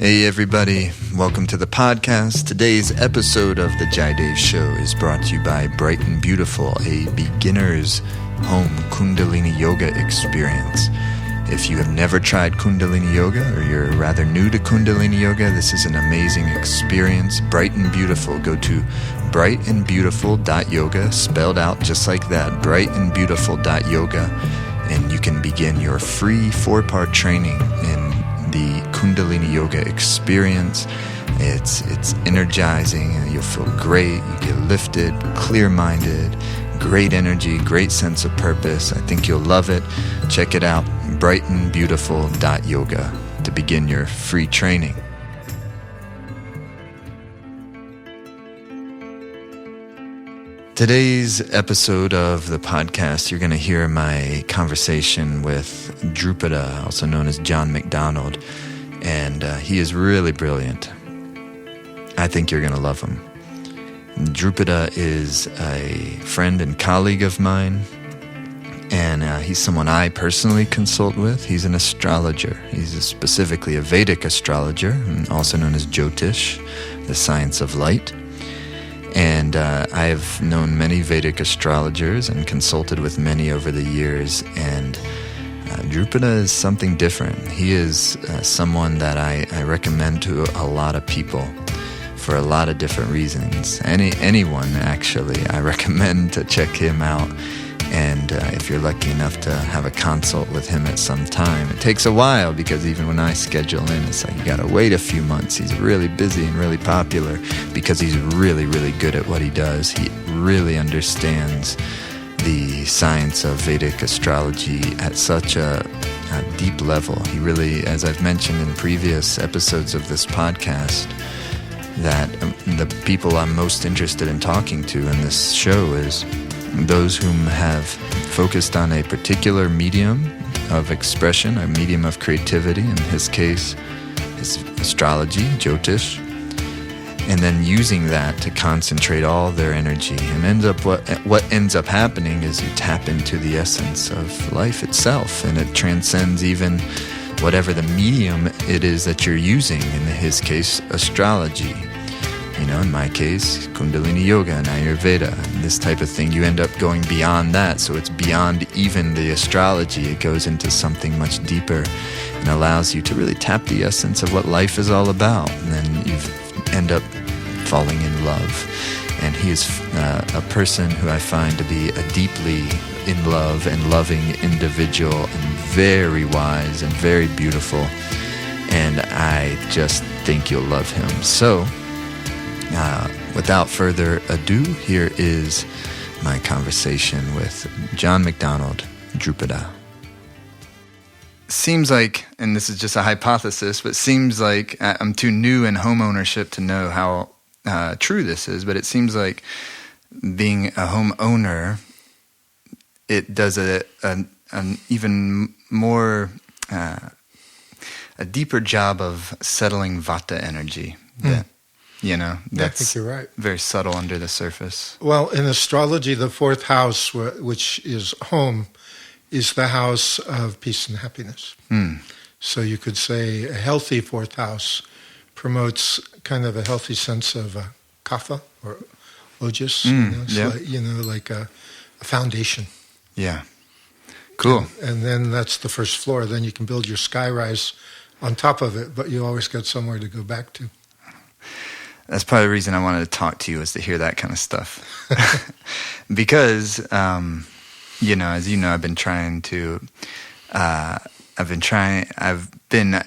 Hey everybody, welcome to the podcast. Today's episode of the Jai Dave Show is brought to you by Bright and Beautiful, a beginner's home Kundalini Yoga experience. If you have never tried Kundalini Yoga, or you're rather new to Kundalini Yoga, this is an amazing experience. Bright and Beautiful. Go to brightandbeautiful.yoga, spelled out just like that, brightandbeautiful.yoga, and you can begin your free 4-part training in the Kundalini Yoga experience. It's energizing, and you'll feel great. You get lifted, clear-minded, great energy, great sense of purpose. I think you'll love it. Check it out, brightandbeautiful.yoga, to begin your free training. Today's episode of the podcast, you're going to hear my conversation with Drupada, also known as John MacDonald, and he is really brilliant. I think you're going to love him. Drupada is a friend and colleague of mine, and he's someone I personally consult with. He's an astrologer. He's specifically a Vedic astrologer, also known as Jyotish, the science of light. And I have known many Vedic astrologers and consulted with many over the years, and Drupada is something different. He is someone that I recommend to a lot of people for a lot of different reasons. Anyone, actually, I recommend to check him out. And if you're lucky enough to have a consult with him at some time, it takes a while, because even when I schedule in, it's like you gotta wait a few months. He's really busy and really popular because he's really, really good at what he does. He really understands the science of Vedic astrology at such a deep level. He really, as I've mentioned in previous episodes of this podcast, that the people I'm most interested in talking to in this show is those whom have focused on a particular medium of expression, a medium of creativity, in his case, is astrology, Jyotish, and then using that to concentrate all their energy. And what ends up happening is you tap into the essence of life itself, and it transcends even whatever the medium it is that you're using, in his case, astrology. You know, in my case, Kundalini Yoga and Ayurveda, and this type of thing. You end up going beyond that, so it's beyond even the astrology. It goes into something much deeper and allows you to really tap the essence of what life is all about. And then you end up falling in love. And he is a person who I find to be a deeply in love and loving individual, and very wise and very beautiful. And I just think you'll love him. So, without further ado, here is my conversation with John MacDonald, Drupada. Seems like, and this is just a hypothesis, but seems like I'm too new in home ownership to know how true this is, but it seems like being a homeowner, it does an even more, a deeper job of settling Vata energy. You know, that's, I think you're right. Very subtle under the surface. Well, in astrology, the fourth house, which is home, is the house of peace and happiness. So you could say a healthy fourth house promotes kind of a healthy sense of kapha or ojas, like a foundation. Yeah. Cool. And then that's the first floor. Then you can build your skyrise on top of it, but you always got somewhere to go back to. That's probably the reason I wanted to talk to you, is to hear that kind of stuff. Because, as you know, I've been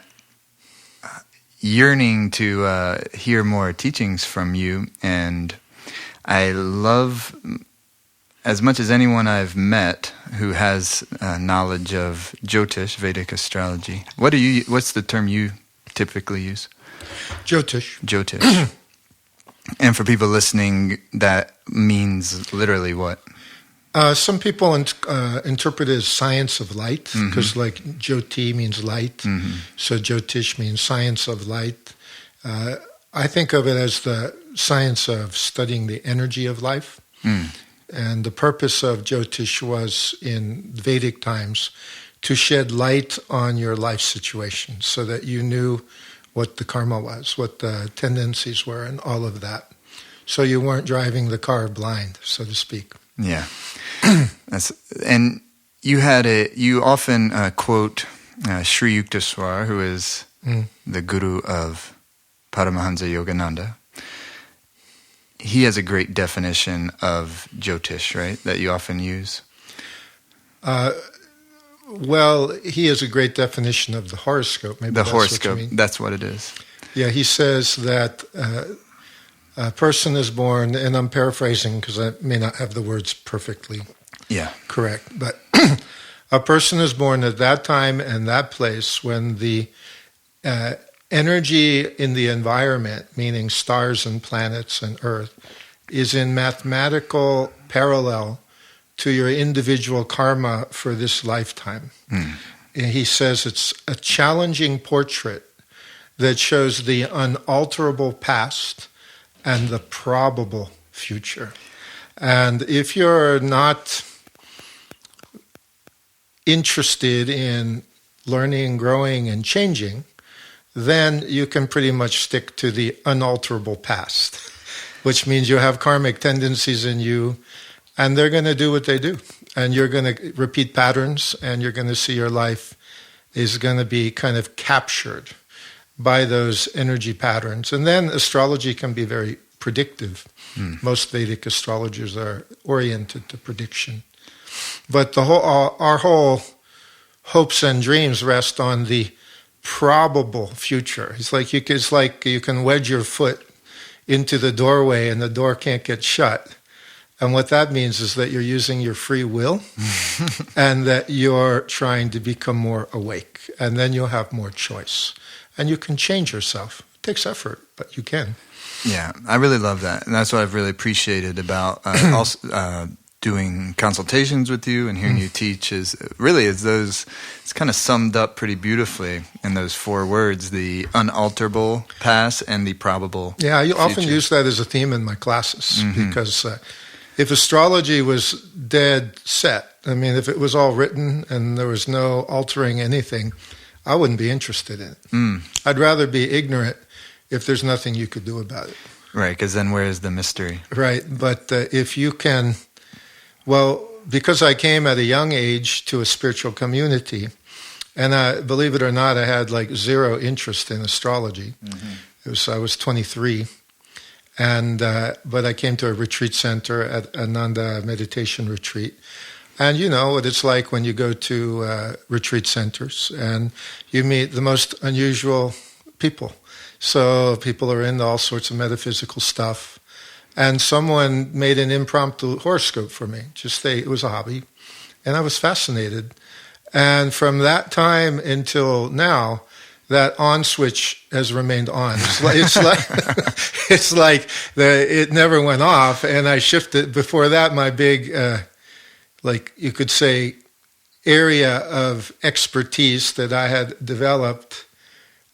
yearning to hear more teachings from you, and I love, as much as anyone I've met who has knowledge of Jyotish, Vedic astrology. What's the term you typically use? Jyotish. And for people listening, that means literally what? Some people interpret it as science of light, because like Jyoti means light, so Jyotish means science of light. I think of it as the science of studying the energy of life. And the purpose of Jyotish was, in Vedic times, to shed light on your life situation so that you knew what the karma was, what the tendencies were, and all of that. So you weren't driving the car blind, so to speak. Yeah. And you often quote Sri Yukteswar, who is the guru of Paramahansa Yogananda. He has a great definition of Jyotish, right, that you often use? Well, he has a great definition of the horoscope. Maybe the that's horoscope, what you mean. That's what it is. Yeah, he says that a person is born, and I'm paraphrasing because I may not have the words perfectly correct, but a person is born at that time and that place when the energy in the environment, meaning stars and planets and Earth, is in mathematical parallel to your individual karma for this lifetime. And he says it's a challenging portrait that shows the unalterable past and the probable future. And if you're not interested in learning, growing, and changing, then you can pretty much stick to the unalterable past, which means you have karmic tendencies in you, and they're going to do what they do. And you're going to repeat patterns, and you're going to see your life is going to be kind of captured by those energy patterns. And then astrology can be very predictive. Most Vedic astrologers are oriented to prediction. But our whole hopes and dreams rest on the probable future. It's like you can wedge your foot into the doorway and the door can't get shut. And what that means is that you're using your free will and that you're trying to become more awake. And then you'll have more choice. And you can change yourself. It takes effort, but you can. Yeah, I really love that. And that's what I've really appreciated about also doing consultations with you and hearing you teach it's kind of summed up pretty beautifully in those 4 words, the unalterable past and the probable Yeah, I often future. use that as a theme in my classes because if astrology was dead set, I mean, if it was all written and there was no altering anything, I wouldn't be interested in it. I'd rather be ignorant if there's nothing you could do about it. Right, because then where is the mystery? Right, but if you can, well, because I came at a young age to a spiritual community, and believe it or not, I had like 0 interest in astrology. I was 23, and but I came to a retreat center at Ananda meditation retreat. And you know what it's like when you go to retreat centers and you meet the most unusual people. So people are into all sorts of metaphysical stuff. And someone made an impromptu horoscope for me. It was a hobby. And I was fascinated. And from that time until now, that on switch has remained on. It's like it never went off. And I shifted. Before that, my big, like you could say, area of expertise that I had developed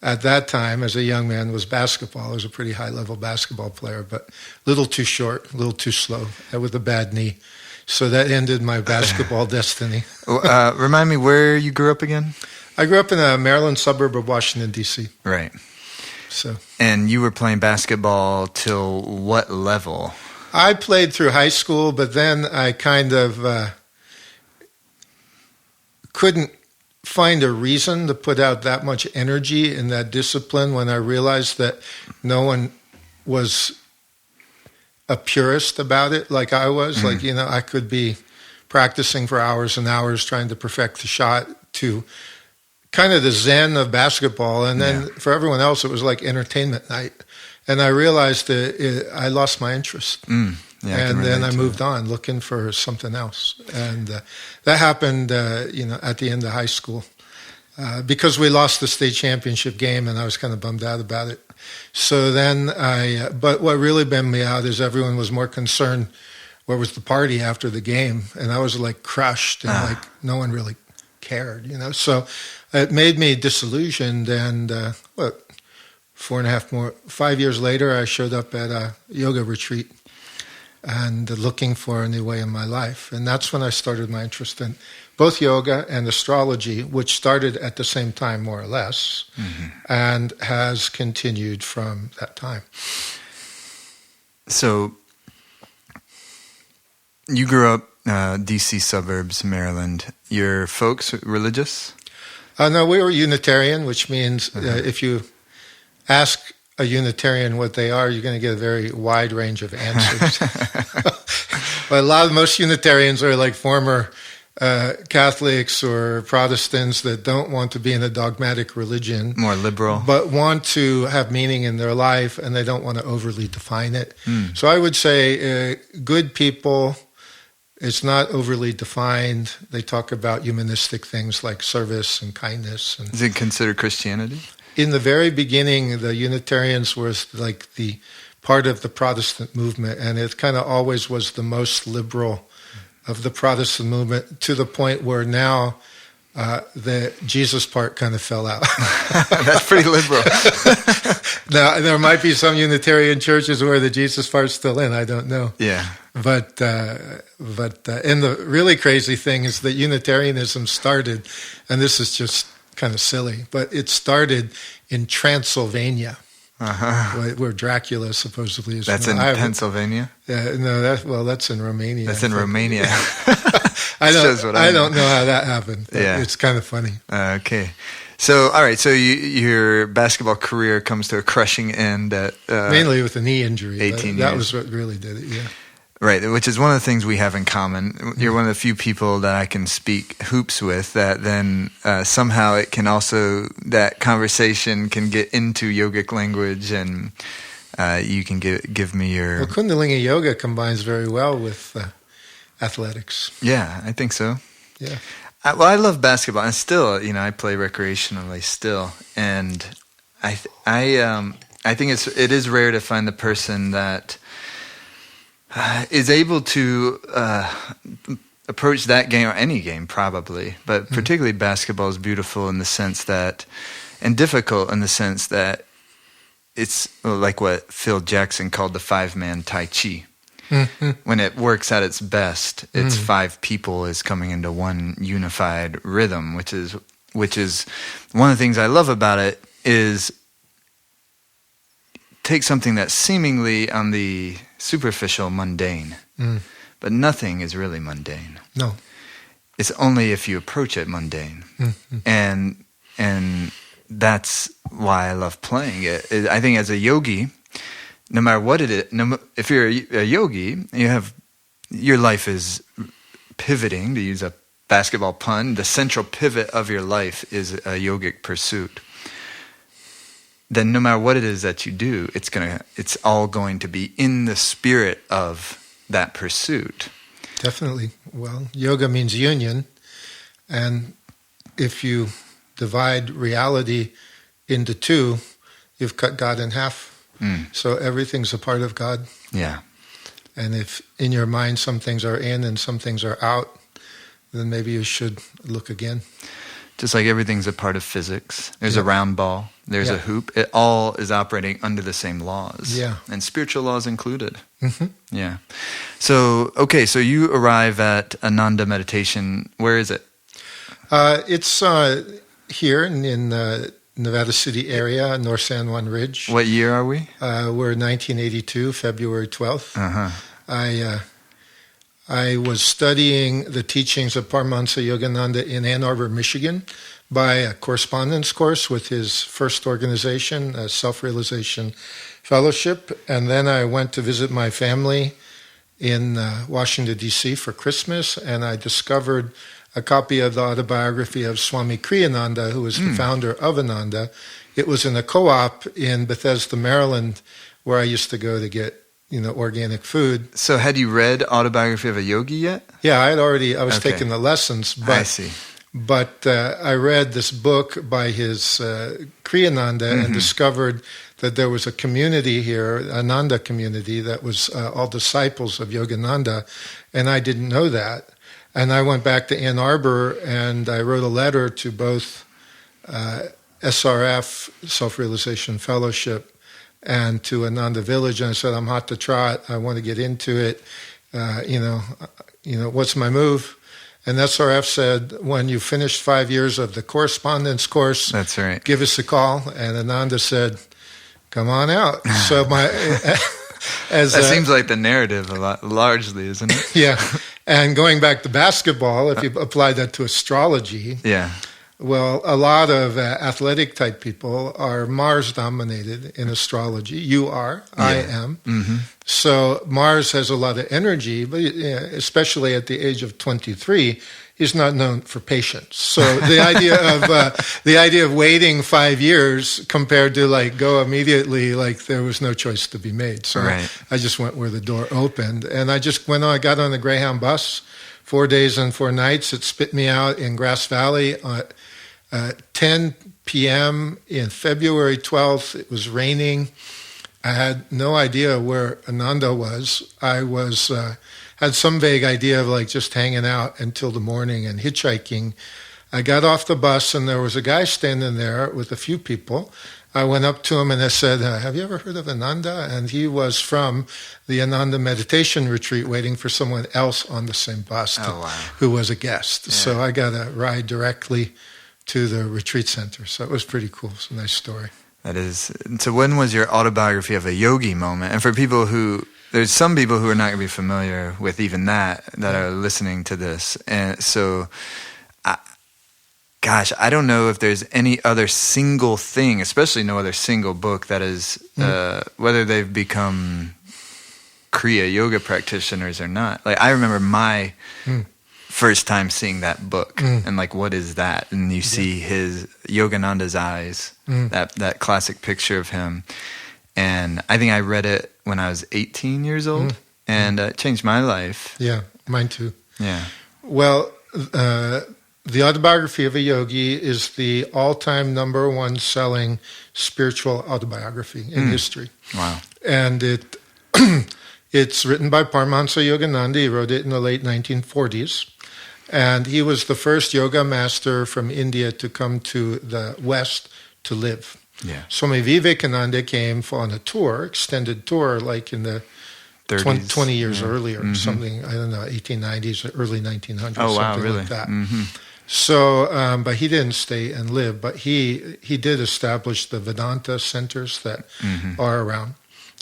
at that time as a young man was basketball. I was a pretty high-level basketball player, but a little too short, a little too slow, with a bad knee. So that ended my basketball destiny. Remind me where you grew up again? I grew up in a Maryland suburb of Washington, D.C. Right. So. And you were playing basketball till what level? I played through high school, but then I kind of couldn't find a reason to put out that much energy in that discipline when I realized that no one was a purist about it like I was. Like, I could be practicing for hours and hours trying to perfect the shot to kind of the zen of basketball. And then for everyone else, it was like entertainment night. And I realized that I lost my interest. Yeah, and then I moved on looking for something else. And that happened, at the end of high school because we lost the state championship game and I was kind of bummed out about it. So then but what really bummed me out is everyone was more concerned what was the party after the game. And I was like crushed and like no one really cared, So it made me disillusioned. And 5 years later, I showed up at a yoga retreat. and looking for a new way in my life. And that's when I started my interest in both yoga and astrology, which started at the same time, more or less, and has continued from that time. So, you grew up D.C. suburbs, Maryland. Your folks religious? No, we were Unitarian, which means if you ask a Unitarian what they are, you're going to get a very wide range of answers. But most Unitarians are like former Catholics or Protestants that don't want to be in a dogmatic religion. More liberal. But want to have meaning in their life, and they don't want to overly define it. So I would say good people, it's not overly defined. They talk about humanistic things like service and kindness. And is it considered Christianity? in the very beginning, the Unitarians was like the part of the Protestant movement, and it kind of always was the most liberal of the Protestant movement, to the point where now the Jesus part kind of fell out. That's pretty liberal. Now, there might be some Unitarian churches where the Jesus part's still in, I don't know. Yeah. But and the really crazy thing is that Unitarianism started, and this is just kind of silly, but it started in Transylvania, where Dracula supposedly is. That's in Pennsylvania? No, that's in Romania. That's in Romania. I don't know how that happened. But yeah. It's kind of funny. Okay. So, all right. So your basketball career comes to a crushing end at mainly with a knee injury. 18 that years. was what really did it. Yeah. Right, which is one of the things we have in common. You're one of the few people that I can speak hoops with, that then somehow it can also, that conversation can get into yogic language, and you can give me your... Well, Kundalini Yoga combines very well with athletics. Yeah, I think so. Yeah. I love basketball, and still, I play recreationally still, and I think it is rare to find the person that is able to approach that game, or any game probably, but particularly basketball is beautiful in the sense that, and difficult in the sense that it's like what Phil Jackson called the 5-man Tai Chi. When it works at its best, it's 5 people is coming into one unified rhythm, which is one of the things I love about it. Is take something that's seemingly on the superficial, mundane, but nothing is really mundane. No, it's only if you approach it mundane, and that's why I love playing it. I think as a yogi, no matter what it is, if you're a yogi, your life is pivoting, to use a basketball pun. The central pivot of your life is a yogic pursuit. Then no matter what it is that you do, it's all going to be in the spirit of that pursuit. Definitely. Well, yoga means union, and if you divide reality into two, you've cut God in half. So everything's a part of God. Yeah. And if in your mind some things are in and some things are out, then maybe you should look again. Just like everything's a part of physics. There's a round ball. There's a hoop. It all is operating under the same laws. Yeah. And spiritual laws included. Yeah. So, okay, so you arrive at Ananda meditation. Where is it? It's here in Nevada City area, North San Juan Ridge. What year are we? We're 1982, February 12th. I was studying the teachings of Parmahansa Yogananda in Ann Arbor, Michigan, by a correspondence course with his first organization, a Self-Realization Fellowship. And then I went to visit my family in Washington, D.C. for Christmas, and I discovered a copy of the autobiography of Swami Kriyananda, who was the founder of Ananda. It was in a co-op in Bethesda, Maryland, where I used to go to get organic food. So had you read Autobiography of a Yogi yet? Yeah, I was taking the lessons. But, I see. But I read this book by his Kriyananda and discovered that there was a community here, Ananda community, that was all disciples of Yogananda, and I didn't know that. And I went back to Ann Arbor and I wrote a letter to both SRF, Self-Realization Fellowship, and to Ananda Village, and I said, I'm hot to trot. I want to get into it. What's my move? And SRF said, when you finished 5 years of the correspondence course, that's right, give us a call. And Ananda said, come on out. So that seems like the narrative a lot, largely, isn't it? Yeah. And going back to basketball, if you apply that to astrology, yeah. Well, a lot of athletic type people are Mars dominated in astrology. You are, yeah. I am. Mm-hmm. So Mars has a lot of energy, but especially at the age of 23, he's not known for patience. So the idea of waiting 5 years compared to like go immediately, like there was no choice to be made. So right. I just went where the door opened, and I got on the Greyhound bus. 4 days and 4 nights. It spit me out in Grass Valley at 10 p.m. in February 12th. It was raining. I had no idea where Ananda was. I had some vague idea of like just hanging out until the morning and hitchhiking. I got off the bus and there was a guy standing there with a few people. I went up to him and I said, have you ever heard of Ananda? And he was from the Ananda meditation retreat waiting for someone else on the same bus who was a guest. Yeah. So I got a ride directly to the retreat center. So it was pretty cool. It's a nice story. That is. So when was your autobiography of a yogi moment? And for people there's some people who are not going to be familiar with even that are listening to this. And so... Gosh, I don't know if there's any other single thing, especially no other single book that is, whether they've become Kriya Yoga practitioners or not. Like I remember my first time seeing that book and like, what is that? And you see his Yogananda's eyes, that classic picture of him. And I think I read it when I was 18 years old and it changed my life. Yeah, mine too. Yeah. Well, the Autobiography of a Yogi is the all-time #1 selling spiritual autobiography in history. Wow. And it's written by Parmahansa Yogananda. He wrote it in the late 1940s. And he was the first yoga master from India to come to the West to live. Yeah. Swami Vivekananda came on a tour, extended tour, like in the 20 years earlier, something, I don't know, 1890s, early 1900s, something really? Like that. Mm-hmm. So, but he didn't stay and live, but he did establish the Vedanta centers that are around.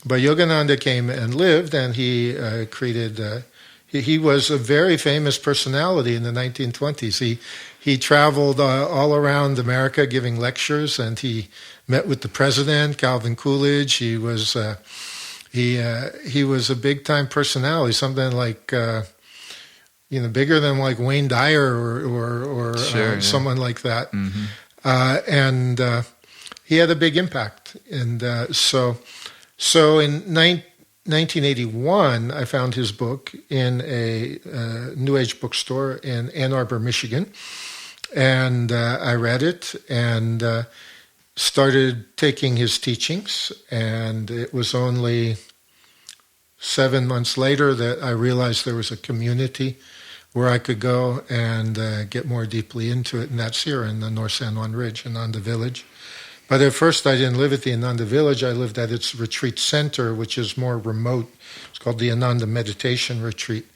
But Yogananda came and lived, and he created, he was a very famous personality in the 1920s. He traveled all around America giving lectures, and he met with the president, Calvin Coolidge. He was a big-time personality, something like... bigger than like Wayne Dyer or someone like that. Mm-hmm. And he had a big impact. And so in 1981, I found his book in a New Age bookstore in Ann Arbor, Michigan. And I read it and started taking his teachings. And it was only 7 months later that I realized there was a community where I could go and get more deeply into it, and that's here in the North San Juan Ridge, Ananda Village. But at first I didn't live at the Ananda Village, I lived at its retreat center, which is more remote. It's called the Ananda Meditation Retreat.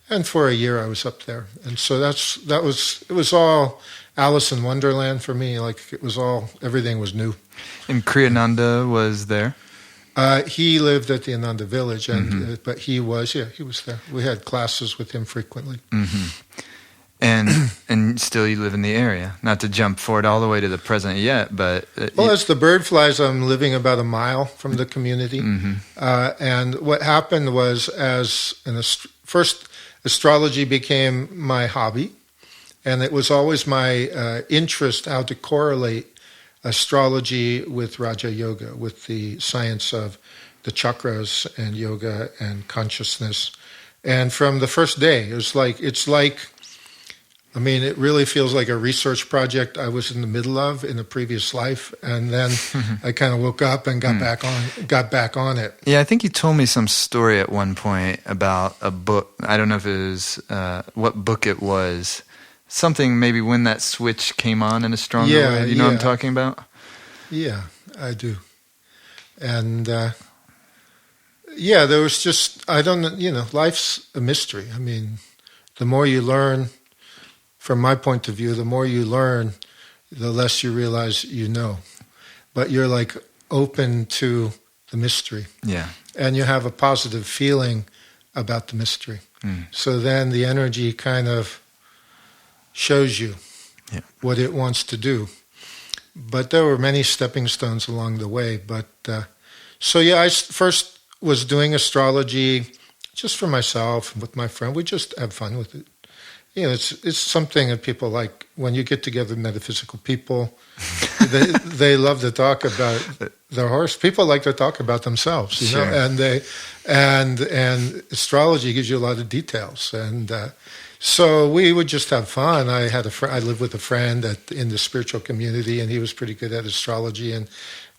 And for a year I was up there. And so it was all Alice in Wonderland for me, like everything was new. And Kriyananda was there? He lived at the Ananda Village, but he was there. We had classes with him frequently. Mm-hmm. And still you live in the area. Not to jump forward all the way to the present yet, but... as the bird flies, I'm living about a mile from the community. Mm-hmm. And what happened was, first, astrology became my hobby, and it was always my interest how to correlate astrology with Raja Yoga, with the science of the chakras and yoga and consciousness. And from the first day, it really feels like a research project I was in the middle of in a previous life, and then I kind of woke up and got back on it. Yeah, I think you told me some story at one point about a book. I don't know if it was what book it was. Something maybe when that switch came on in a stronger way. You know what I'm talking about? Yeah, I do. And there was just, I don't know, life's a mystery. I mean, the more you learn, from my point of view, the more you learn, the less you realize you know. But you're like open to the mystery. Yeah. And you have a positive feeling about the mystery. So then the energy kind of shows you what it wants to do. But there were many stepping stones along the way. But I first was doing astrology just for myself with my friend. We just have fun with it. It's something that people like. When you get together metaphysical people, they love to talk about their horse. People like to talk about themselves, you know, and astrology gives you a lot of details. And so we would just have fun. I lived with a friend in the spiritual community, and he was pretty good at astrology, and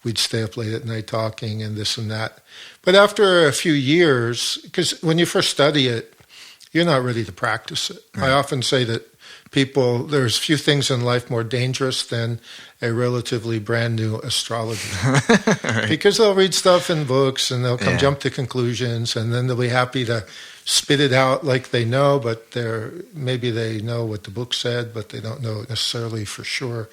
we'd stay up late at night talking and this and that. But after a few years, because when you first study it, you're not ready to practice it. Right. I often say that there's few things in life more dangerous than a relatively brand new astrologer. Right. Because they'll read stuff in books and they'll jump to conclusions, and then they'll be happy to spit it out like they know, but maybe they know what the book said, but they don't know necessarily for sure.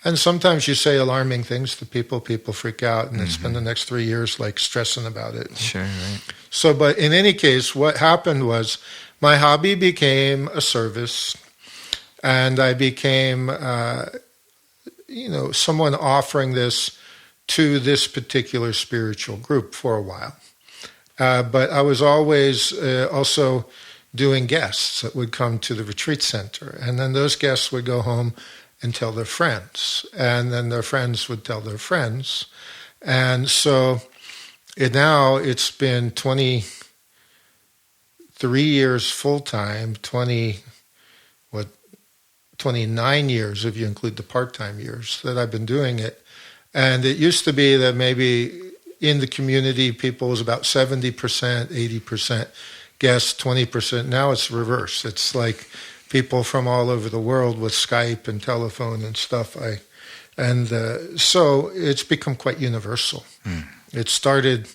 And sometimes you say alarming things to people freak out, and they spend the next 3 years like stressing about it. Sure, right. So, but in any case, what happened was my hobby became a service, and I became, someone offering this to this particular spiritual group for a while. But I was always also doing guests that would come to the retreat center, and then those guests would go home and tell their friends, and then their friends would tell their friends. And so now it's been 23 years full-time, 29 years if you include the part-time years that I've been doing it. And it used to be that maybe in the community people was about 70%, 80% guests, 20%. Now it's reverse. It's like people from all over the world with Skype and telephone and stuff. So it's become quite universal. It started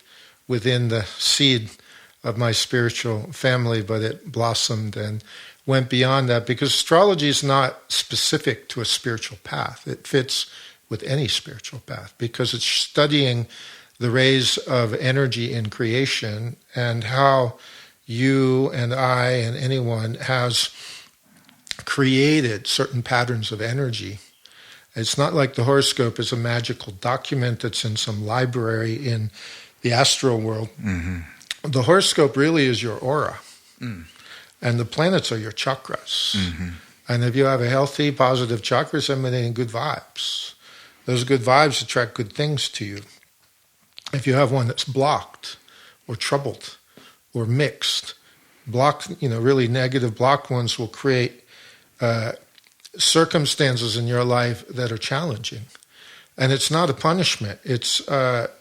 within the seed of my spiritual family, but it blossomed and went beyond that, because astrology is not specific to a spiritual path. It fits with any spiritual path because it's studying the rays of energy in creation and how you and I and anyone has created certain patterns of energy. It's not like the horoscope is a magical document that's in some library in the astral world. The horoscope really is your aura. And the planets are your chakras. And if you have a healthy, positive chakras emanating good vibes, those good vibes attract good things to you. If you have one that's blocked or troubled or mixed, blocked, really negative blocked ones will create circumstances in your life that are challenging. And it's not a punishment, it's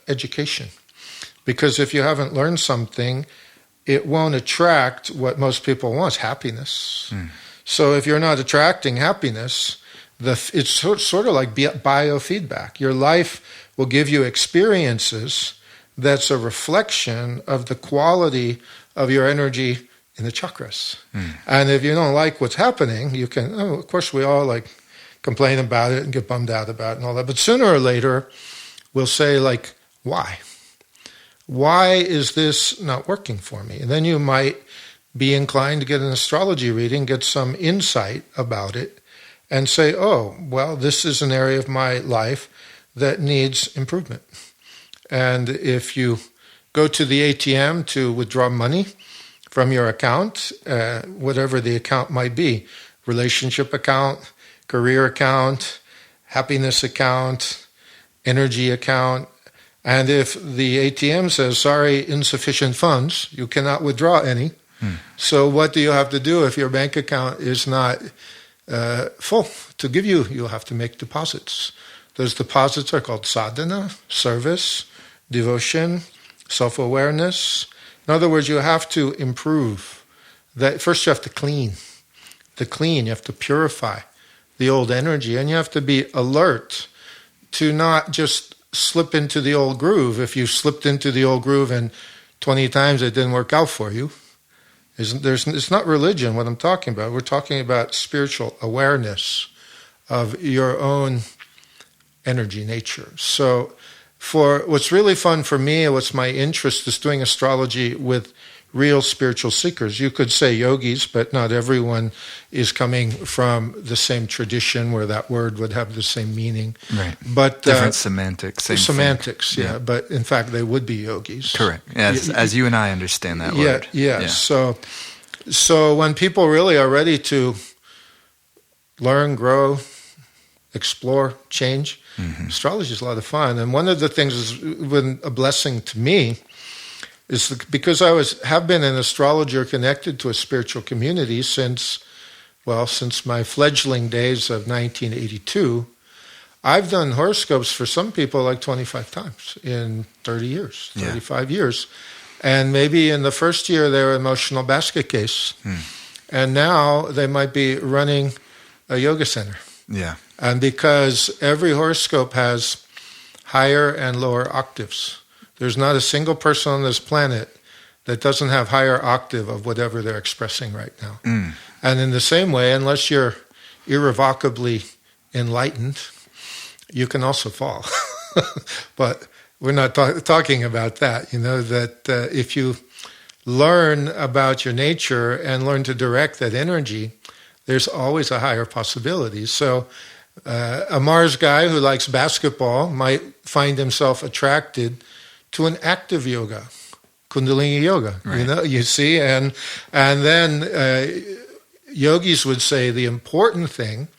education. Because if you haven't learned something, it won't attract what most people want, happiness. So if you're not attracting happiness, it's sort of like biofeedback. Your life will give you experiences that's a reflection of the quality of your energy in the chakras. And if you don't like what's happening, you can, of course we all like complain about it and get bummed out about it and all that, but sooner or later we'll say like, why? Why is this not working for me? And then you might be inclined to get an astrology reading, get some insight about it, and say, oh, well, this is an area of my life that needs improvement. And if you go to the ATM to withdraw money from your account, whatever the account might be, relationship account, career account, happiness account, energy account, and if the ATM says, sorry, insufficient funds, you cannot withdraw any. So what do you have to do if your bank account is not full to give you? You'll have to make deposits. Those deposits are called sadhana, service, devotion, self-awareness. In other words, you have to improve. First you have to clean. You have to purify the old energy, and you have to be alert to not just slip into the old groove. If you slipped into the old groove and 20 times it didn't work out for you, it's not religion what I'm talking about. We're talking about spiritual awareness of your own energy nature. So for what's really fun for me, what's my interest, is doing astrology with real spiritual seekers. You could say yogis, but not everyone is coming from the same tradition where that word would have the same meaning. Right. But different semantics. Same semantics, thing. yeah. But in fact, they would be yogis. Correct. As you and I understand that word. Yeah. So when people really are ready to learn, grow, explore, change, astrology is a lot of fun. And one of the things that's been a blessing to me is because I have been an astrologer connected to a spiritual community since my fledgling days of 1982. I've done horoscopes for some people like 25 times in 30 years, 35 years. And maybe in the first year they were emotional basket case. And now they might be running a yoga center. Yeah. And because every horoscope has higher and lower octaves. There's not a single person on this planet that doesn't have higher octave of whatever they're expressing right now. And in the same way, unless you're irrevocably enlightened, you can also fall. But we're not talking about that. That if you learn about your nature and learn to direct that energy, there's always a higher possibility. So a Mars guy who likes basketball might find himself attracted to an active yoga, Kundalini yoga, right. You see, and then yogis would say the important thing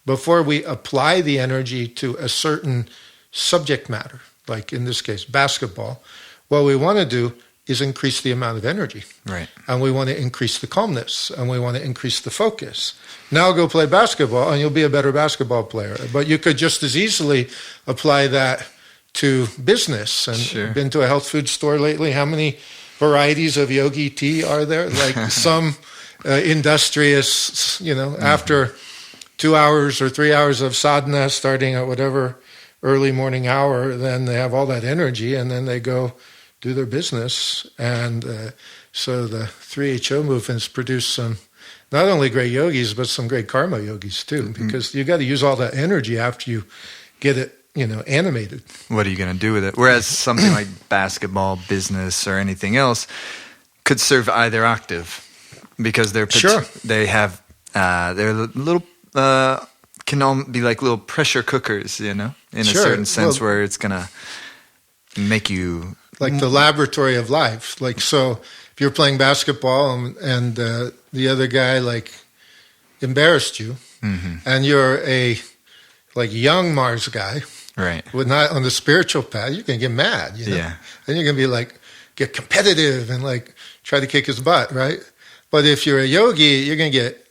before we apply the energy to a certain subject matter, like in this case basketball, what we want to do is increase the amount of energy, right? And we want to increase the calmness, and we want to increase the focus. Now go play basketball, and you'll be a better basketball player. But you could just as easily apply that to business. And been to a health food store lately. How many varieties of yogi tea are there? Like some industrious, after 2 hours or 3 hours of sadhana, starting at whatever early morning hour, then they have all that energy, and then they go do their business. And so the 3HO movement's produced some, not only great yogis, but some great karma yogis too, because you got to use all that energy after you get it, animated. What are you going to do with it? Whereas something like basketball, business, or anything else could serve either octave, because they have they're little can all be like little pressure cookers, in a certain sense, where it's going to make you like the laboratory of life. Like, so if you're playing basketball and the other guy like embarrassed you, and you're a like young Mars guy, right, with not on the spiritual path, you can get mad, Yeah. Then you're gonna be like get competitive and like try to kick his butt, right? But if you're a yogi, you're gonna get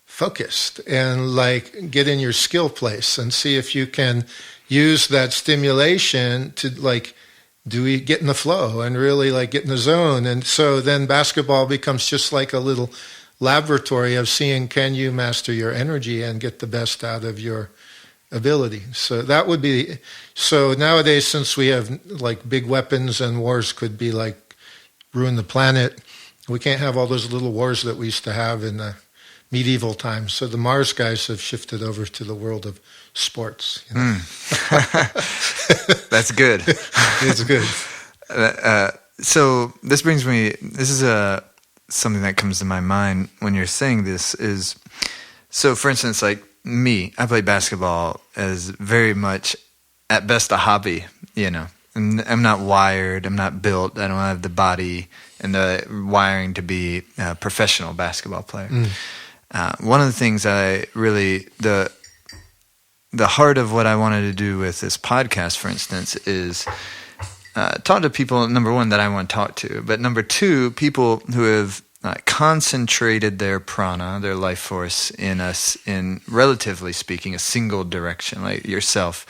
focused and like get in your skill place and see if you can use that stimulation to like get in the flow and really like get in the zone. And so then basketball becomes just like a little laboratory of seeing, can you master your energy and get the best out of your ability. So that would be, so nowadays, since we have like big weapons and wars could be like ruin the planet, we can't have all those little wars that we used to have in the medieval times. So the Mars guys have shifted over to the world of sports. That's good. It's good. So this brings me, this is something that comes to my mind when you're saying this is, so for instance, like me, I play basketball as very much at best a hobby, and I'm not wired, I'm not built, I don't have the body and the wiring to be a professional basketball player. One of the things the heart of what I wanted to do with this podcast, for instance, is talk to people, number one, that I want to talk to, but number two, people who have concentrated their prana, their life force, in relatively speaking, a single direction. Like yourself,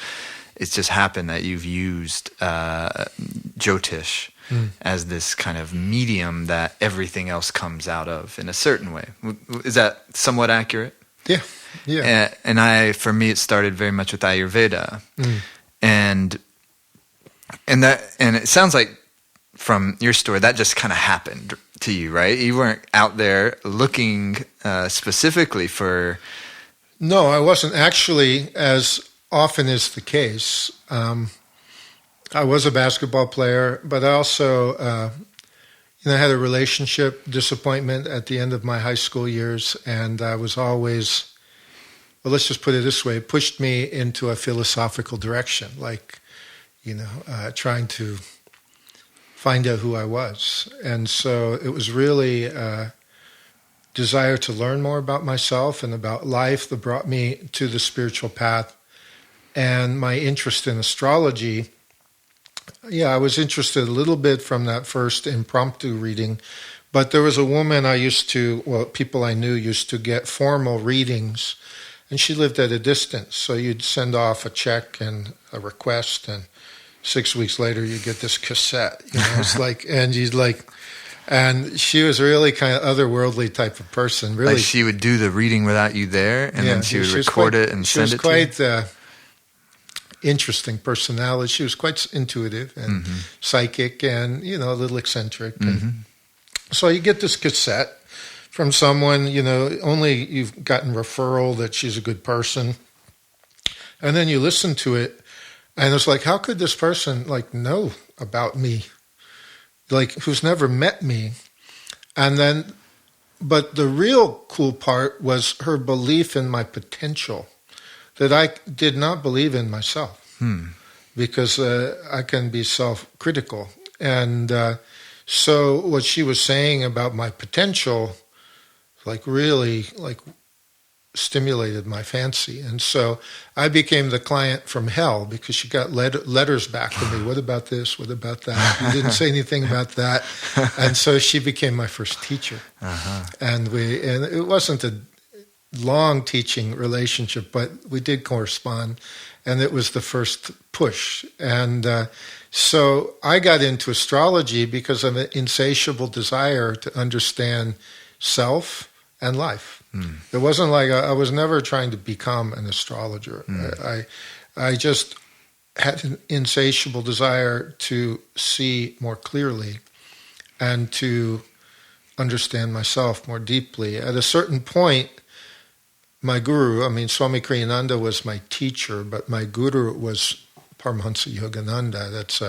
it's just happened that you've used Jyotish as this kind of medium that everything else comes out of in a certain way. Is that somewhat accurate? Yeah. And for me, it started very much with Ayurveda. And And it sounds like from your story that just kind of happened to you, right? You weren't out there looking specifically for. No, I wasn't actually, as often is the case. I was a basketball player, but I also, had a relationship disappointment at the end of my high school years, and I was always, well, let's just put it this way, it pushed me into a philosophical direction, like, trying to find out who I was. And so it was really a desire to learn more about myself and about life that brought me to the spiritual path. And my interest in astrology, I was interested a little bit from that first impromptu reading, but there was a woman people I knew used to get formal readings, and she lived at a distance. So you'd send off a check and a request, and 6 weeks later you get this cassette. It's like, and and she was really kind of otherworldly type of person. Really, like she would do the reading without you there, and then she would record it and send it to you. She was quite interesting personality. She was quite intuitive and psychic, and a little eccentric. And so you get this cassette from someone, only you've gotten referral that she's a good person, and then you listen to it, and it's like, how could this person know about me, who's never met me? And then, but the real cool part was her belief in my potential, that I did not believe in myself, because I can be self-critical. And so what she was saying about my potential, really stimulated my fancy. And so I became the client from hell, because she got letters back to me. What about this? What about that? You didn't say anything about that. And so she became my first teacher. And it wasn't a long teaching relationship, but we did correspond, and it was the first push. And so I got into astrology because of an insatiable desire to understand self and life. It wasn't like I was never trying to become an astrologer. I just had an insatiable desire to see more clearly and to understand myself more deeply. At a certain point, my guru, Swami Kriyananda was my teacher, but my guru was Parmahansa Yogananda. That's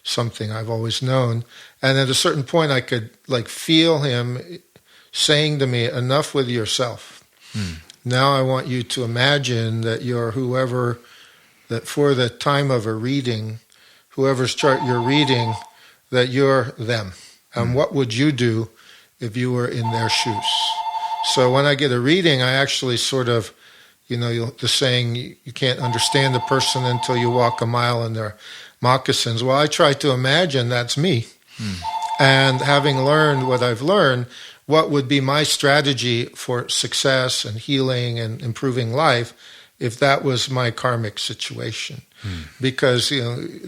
something I've always known. And at a certain point, I could feel him saying to me, enough with yourself. Now I want you to imagine that you're whoever, that for the time of a reading, whoever's chart you're reading, that you're them. And what would you do if you were in their shoes? So when I get a reading, I actually sort of, the saying, you can't understand a person until you walk a mile in their moccasins. Well, I try to imagine that's me. And having learned what I've learned, what would be my strategy for success and healing and improving life if that was my karmic situation? Because,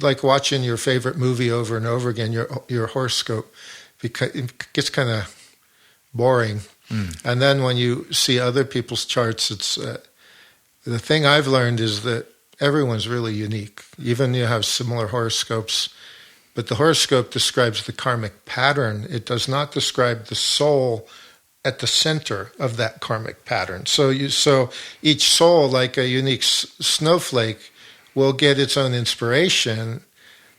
like watching your favorite movie over and over again, your horoscope, because it gets kind of boring. And then when you see other people's charts, it's the thing I've learned is that everyone's really unique. Even you have similar horoscopes, but the horoscope describes the karmic pattern. It does not describe the soul at the center of that karmic pattern. So each soul, like a unique snowflake, will get its own inspiration.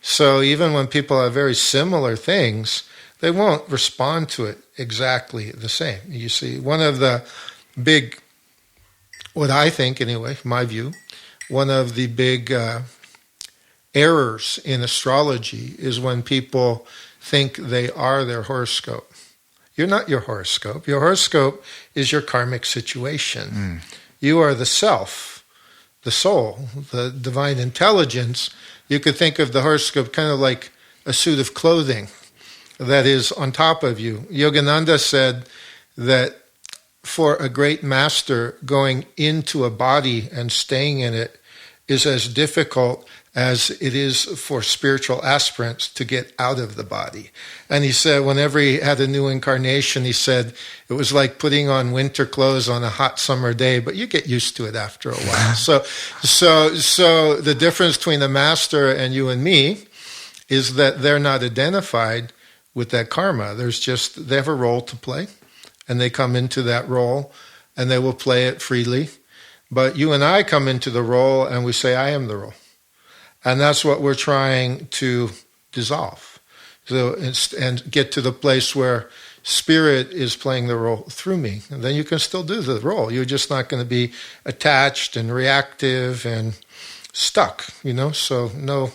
So even when people have very similar things, they won't respond to it exactly the same. You see, one of the big, what I think anyway, my view, one of the big errors in astrology is when people think they are their horoscope. You're not your horoscope. Your horoscope is your karmic situation. You are the self, the soul, the divine intelligence. You could think of the horoscope kind of like a suit of clothing that is on top of you. Yogananda said that for a great master, going into a body and staying in it is as difficult as it is for spiritual aspirants to get out of the body. And he said whenever he had a new incarnation, he said it was like putting on winter clothes on a hot summer day, but you get used to it after a while. So the difference between the master and you and me is that they're not identified with that karma. They have a role to play, and they come into that role, and they will play it freely. But you and I come into the role, and we say, I am the role. And that's what we're trying to dissolve. And get to the place where Spirit is playing the role through me. And then you can still do the role. You're just not going to be attached and reactive and stuck, So no,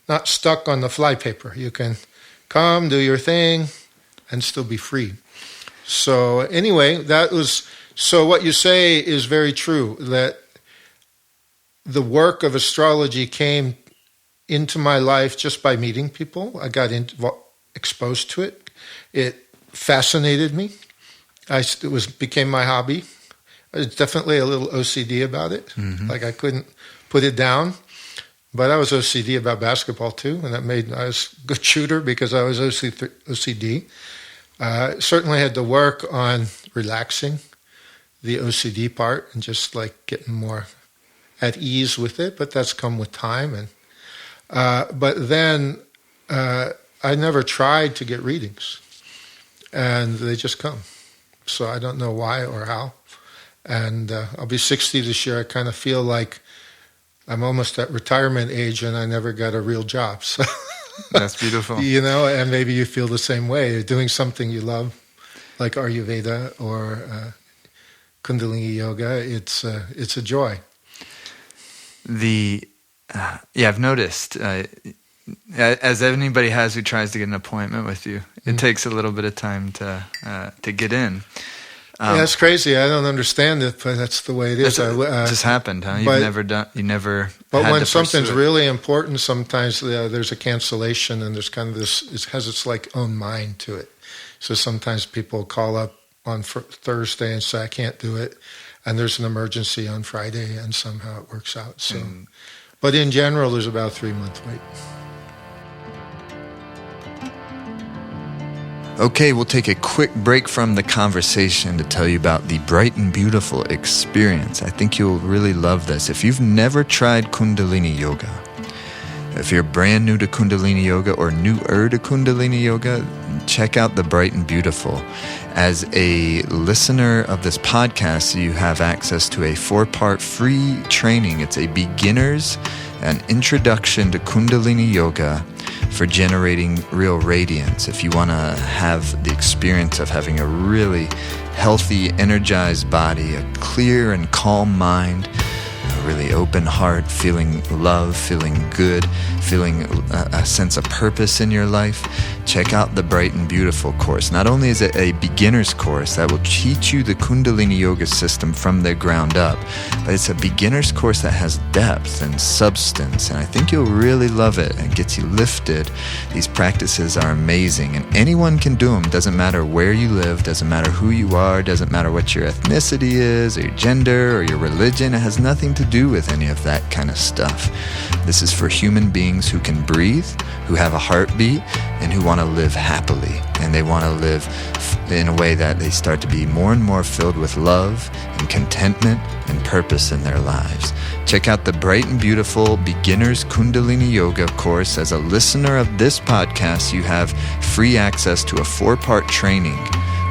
not stuck on the flypaper. You can come, do your thing, and still be free. So anyway, so what you say is very true, that the work of astrology came into my life just by meeting people. I got exposed to it. It fascinated me. It became my hobby. I was definitely a little OCD about it. Mm-hmm. Like I couldn't put it down. But I was OCD about basketball too, and I was a good shooter because I was OCD. Certainly had to work on relaxing the OCD part and just like getting more at ease with it. But that's come with time. And but then I never tried to get readings, and they just come. So I don't know why or how. And I'll be 60 this year. I kind of feel like I'm almost at retirement age, and I never got a real job. So that's beautiful. And maybe you feel the same way. Doing something you love, like Ayurveda or Kundalini Yoga, it's a joy. I've noticed, as anybody has who tries to get an appointment with you, it takes a little bit of time to get in. It's crazy. I don't understand it, but that's the way it is. It just happened, huh? You never. But when something's really important, sometimes there's a cancellation, and there's kind of this. It has its like own mind to it. So sometimes people call up on Thursday and say, "I can't do it," and there's an emergency on Friday, and somehow it works out. So, but in general, there's about a 3-month wait. Okay, we'll take a quick break from the conversation to tell you about the Bright and Beautiful experience. I think you'll really love this. If you've never tried Kundalini Yoga, if you're brand new to Kundalini Yoga or newer to Kundalini Yoga, check out the Bright and Beautiful. As a listener of this podcast, you have access to a 4-part free training. It's a beginner's an introduction to Kundalini Yoga for generating real radiance. If you want to have the experience of having a really healthy, energized body, a clear and calm mind, a really open heart, feeling love, feeling good, feeling a sense of purpose in your life, check out the Bright and Beautiful course. Not only is it a beginner's course that will teach you the Kundalini Yoga system from the ground up, but it's a beginner's course that has depth and substance, and I think you'll really love it. It gets you lifted. These practices are amazing, and anyone can do them. Doesn't matter where you live, doesn't matter who you are, doesn't matter what your ethnicity is, or your gender, or your religion. It has nothing to do with any of that kind of stuff. This is for human beings who can breathe, who have a heartbeat, and who want to live happily. And they want to live in a way that they start to be more and more filled with love and contentment and purpose in their lives. Check out the Bright and Beautiful Beginner's Kundalini Yoga course. As a listener of this podcast, you have free access to a 4-part training,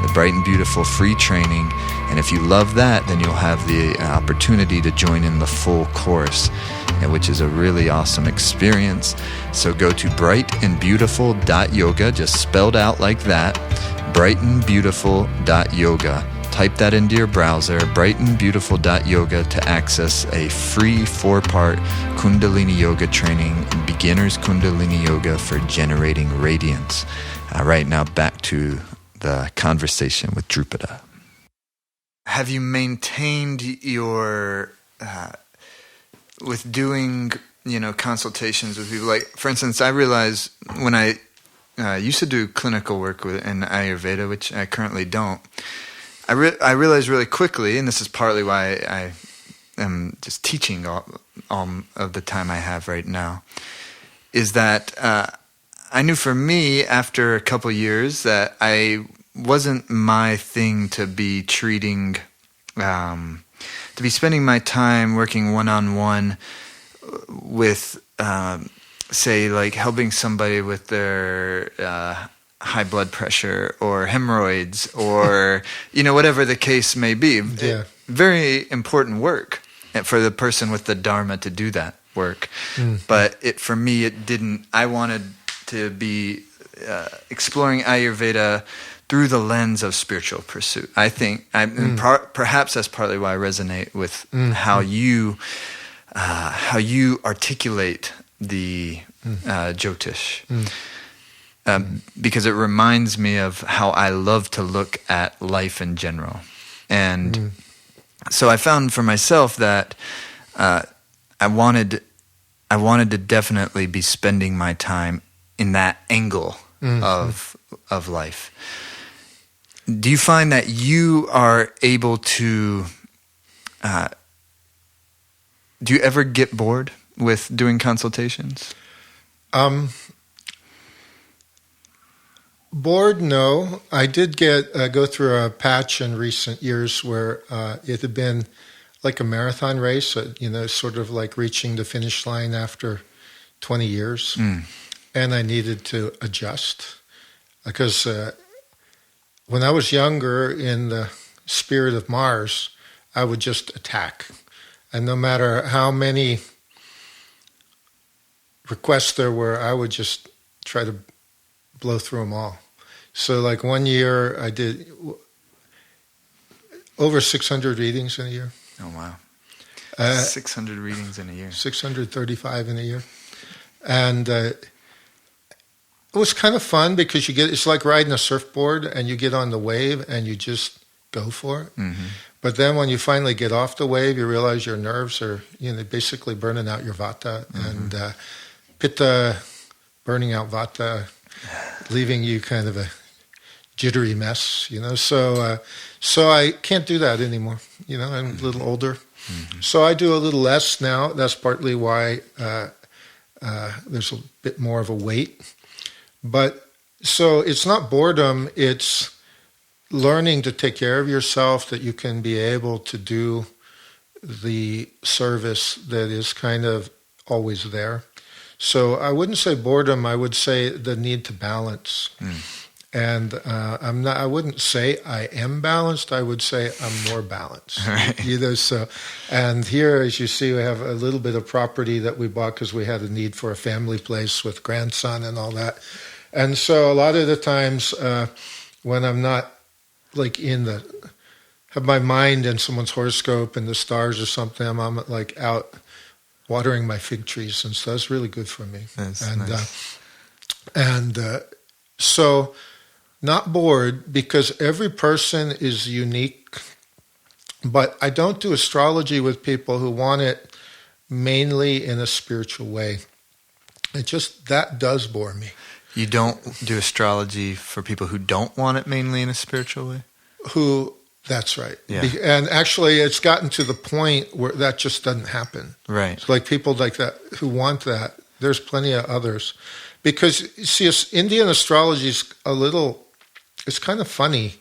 the Bright and Beautiful free training. And if you love that, then you'll have the opportunity to join in the full course, which is a really awesome experience. So go to brightandbeautiful.yoga, just spelled out like that, brightandbeautiful.yoga. Type that into your browser, brightandbeautiful.yoga, to access a free 4-part Kundalini Yoga training, Beginner's Kundalini Yoga for generating radiance. All right, now back to the conversation with Drupada. Have you maintained your, with doing, consultations with people? Like, for instance, I realize when I used to do clinical work in Ayurveda, which I currently don't, I realized really quickly, and this is partly why I am just teaching all of the time I have right now, is that I knew for me, after a couple years, that I wasn't my thing to be treating, to be spending my time working one-on-one with say, like helping somebody with their high blood pressure or hemorrhoids or, whatever the case may be. Yeah. Very important work for the person with the dharma to do that work. But for me, it didn't. I wanted to be exploring Ayurveda through the lens of spiritual pursuit. I think, perhaps that's partly why I resonate with how you articulate the Jyotish, because it reminds me of how I love to look at life in general, and so I found for myself that I wanted to definitely be spending my time in that angle of life. Do you find that you are able to? Do you ever get bored with doing consultations? Bored, no. I did go through a patch in recent years where it had been like a marathon race, sort of like reaching the finish line after 20 years. And I needed to adjust because when I was younger, in the spirit of Mars, I would just attack. And no matter how many requests there were, I would just try to blow through them all. So like one year I did over 600 readings in a year. Oh, wow. 600 readings in a year. 635 in a year. And it was kind of fun because it's like riding a surfboard and you get on the wave and you just go for it. But then when you finally get off the wave, you realize your nerves are, basically burning out your vata and pitta burning out vata, leaving you kind of a jittery mess, So I can't do that anymore. I'm a little older. So I do a little less now. That's partly why there's a bit more of a weight. But so it's not boredom, it's learning to take care of yourself, that you can be able to do the service that is kind of always there. So I wouldn't say boredom, I would say the need to balance. And I wouldn't say I am balanced, I would say I'm more balanced. Right. So, and here, as you see, we have a little bit of property that we bought because we had a need for a family place with grandson and all that. And so a lot of the times when I'm not like have my mind in someone's horoscope and the stars or something, I'm like out watering my fig trees, and so that's really good for me. That's nice. So not bored, because every person is unique, but I don't do astrology with people who want it mainly in a spiritual way. That does bore me. You don't do astrology for people who don't want it mainly in a spiritual way? That's right. Yeah. And actually, it's gotten to the point where that just doesn't happen. Right. It's like people like that who want that. There's plenty of others. Because, see, Indian astrology is it's kind of funny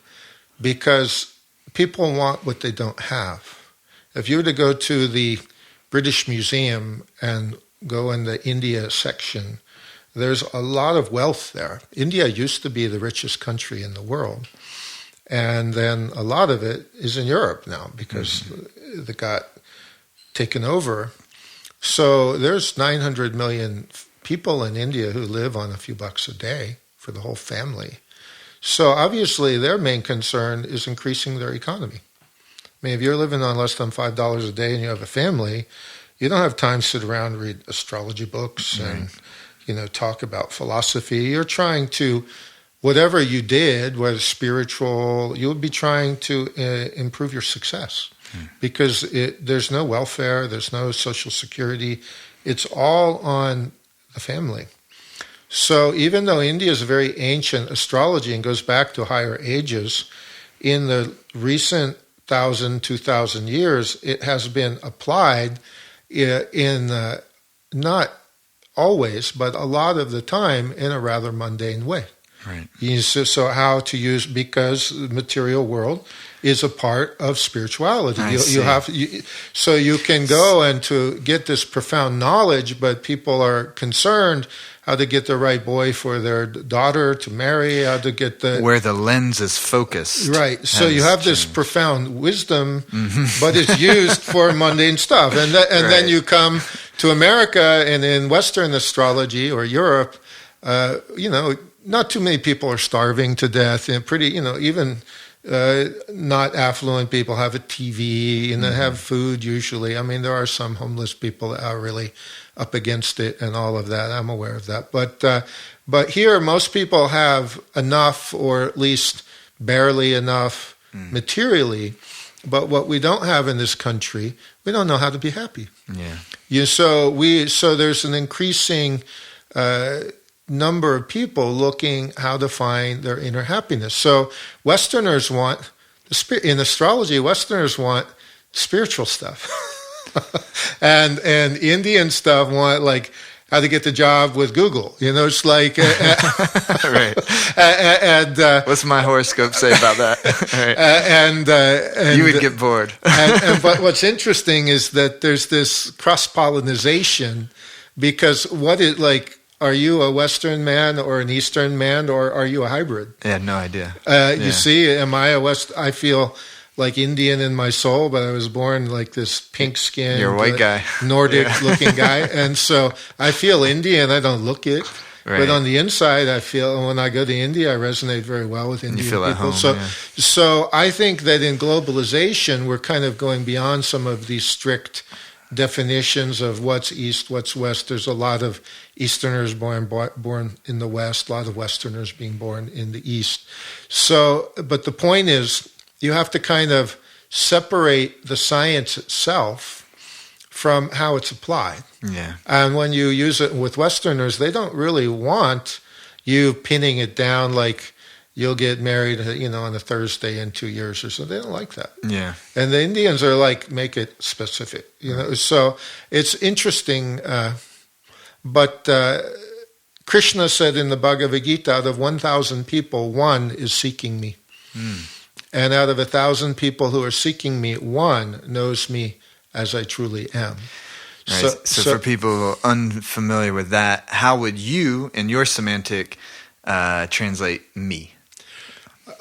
because people want what they don't have. If you were to go to the British Museum and go in the India section, there's a lot of wealth there. India used to be the richest country in the world. And then a lot of it is in Europe now because they got taken over. So there's 900 million people in India who live on a few bucks a day for the whole family. So obviously their main concern is increasing their economy. I mean, if you're living on less than $5 a day and you have a family, you don't have time to sit around and read astrology books and talk about philosophy. You're trying to, whatever you did, whether spiritual, you'll be trying to improve your success because there's no welfare, there's no social security. It's all on the family. So even though India is a very ancient astrology and goes back to higher ages, in the recent 1,000, 2,000 years, it has been applied in not always, but a lot of the time in a rather mundane way. Right. So how to use, because the material world is a part of spirituality. So you can go and to get this profound knowledge, but people are concerned how to get the right boy for their daughter to marry, how to get where the lens is focused. Right. So you have this profound wisdom, but it's used for mundane stuff. And then you come to America, and in Western astrology or Europe, not too many people are starving to death, and even not affluent people have a TV and they have food usually. I mean, there are some homeless people that are really up against it and all of that. I'm aware of that. But here, most people have enough, or at least barely enough materially. But what we don't have in this country, we don't know how to be happy. Yeah. So there's an increasing number of people looking how to find their inner happiness. So Westerners want, in astrology, Westerners want spiritual stuff. and Indian stuff want like how to get the job with Google. It's like... right. And what's my horoscope say about that? Right. And you would get bored. But what's interesting is that there's this cross-pollination, because are you a Western man or an Eastern man, or are you a hybrid? I had no idea. You see, am I I feel like Indian in my soul, but I was born like this pink-skinned, you're a white guy, Nordic-looking guy, and so I feel Indian. I don't look it, but on the inside, I feel. When I go to India, I resonate very well with Indian people. At home, so I think that in globalization, we're kind of going beyond some of these strict definitions of what's East, what's West. There's a lot of Easterners born in the West, a lot of Westerners being born in the East. So, but the point is, you have to kind of separate the science itself from how it's applied. Yeah. And when you use it with Westerners, they don't really want you pinning it down like you'll get married, on a Thursday in 2 years or so. They don't like that. Yeah. And the Indians are like, make it specific, So it's interesting. But Krishna said in the Bhagavad Gita, out of 1,000 people, one is seeking me. And out of 1,000 people who are seeking me, one knows me as I truly am. Right. So for people unfamiliar with that, how would you, in your semantic, translate me?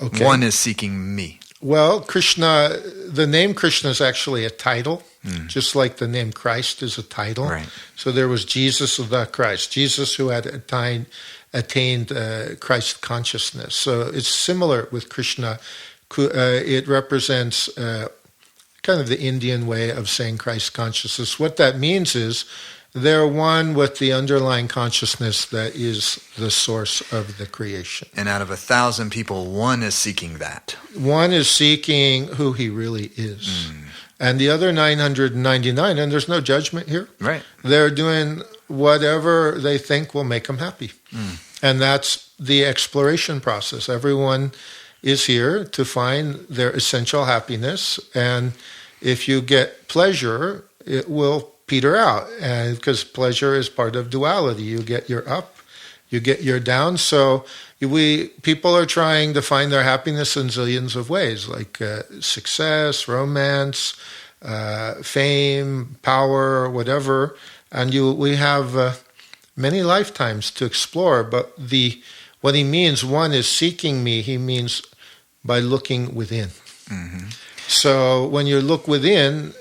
Okay. One is seeking me. Well, Krishna, the name Krishna is actually a title, just like the name Christ is a title. Right. So there was Jesus the Christ, Jesus who had attained Christ consciousness. So it's similar with Krishna. It represents kind of the Indian way of saying Christ consciousness. What that means is they're one with the underlying consciousness that is the source of the creation. And out of 1,000 people, one is seeking that. One is seeking who he really is. And the other 999, and there's no judgment here. Right. They're doing whatever they think will make them happy. And that's the exploration process. Everyone is here to find their essential happiness. And if you get pleasure, it will peter out, and because pleasure is part of duality. You get your up, you get your down. So people are trying to find their happiness in zillions of ways, like success, romance, fame, power, whatever. And we have many lifetimes to explore. But what he means, one is seeking me, he means by looking within. So when you look within,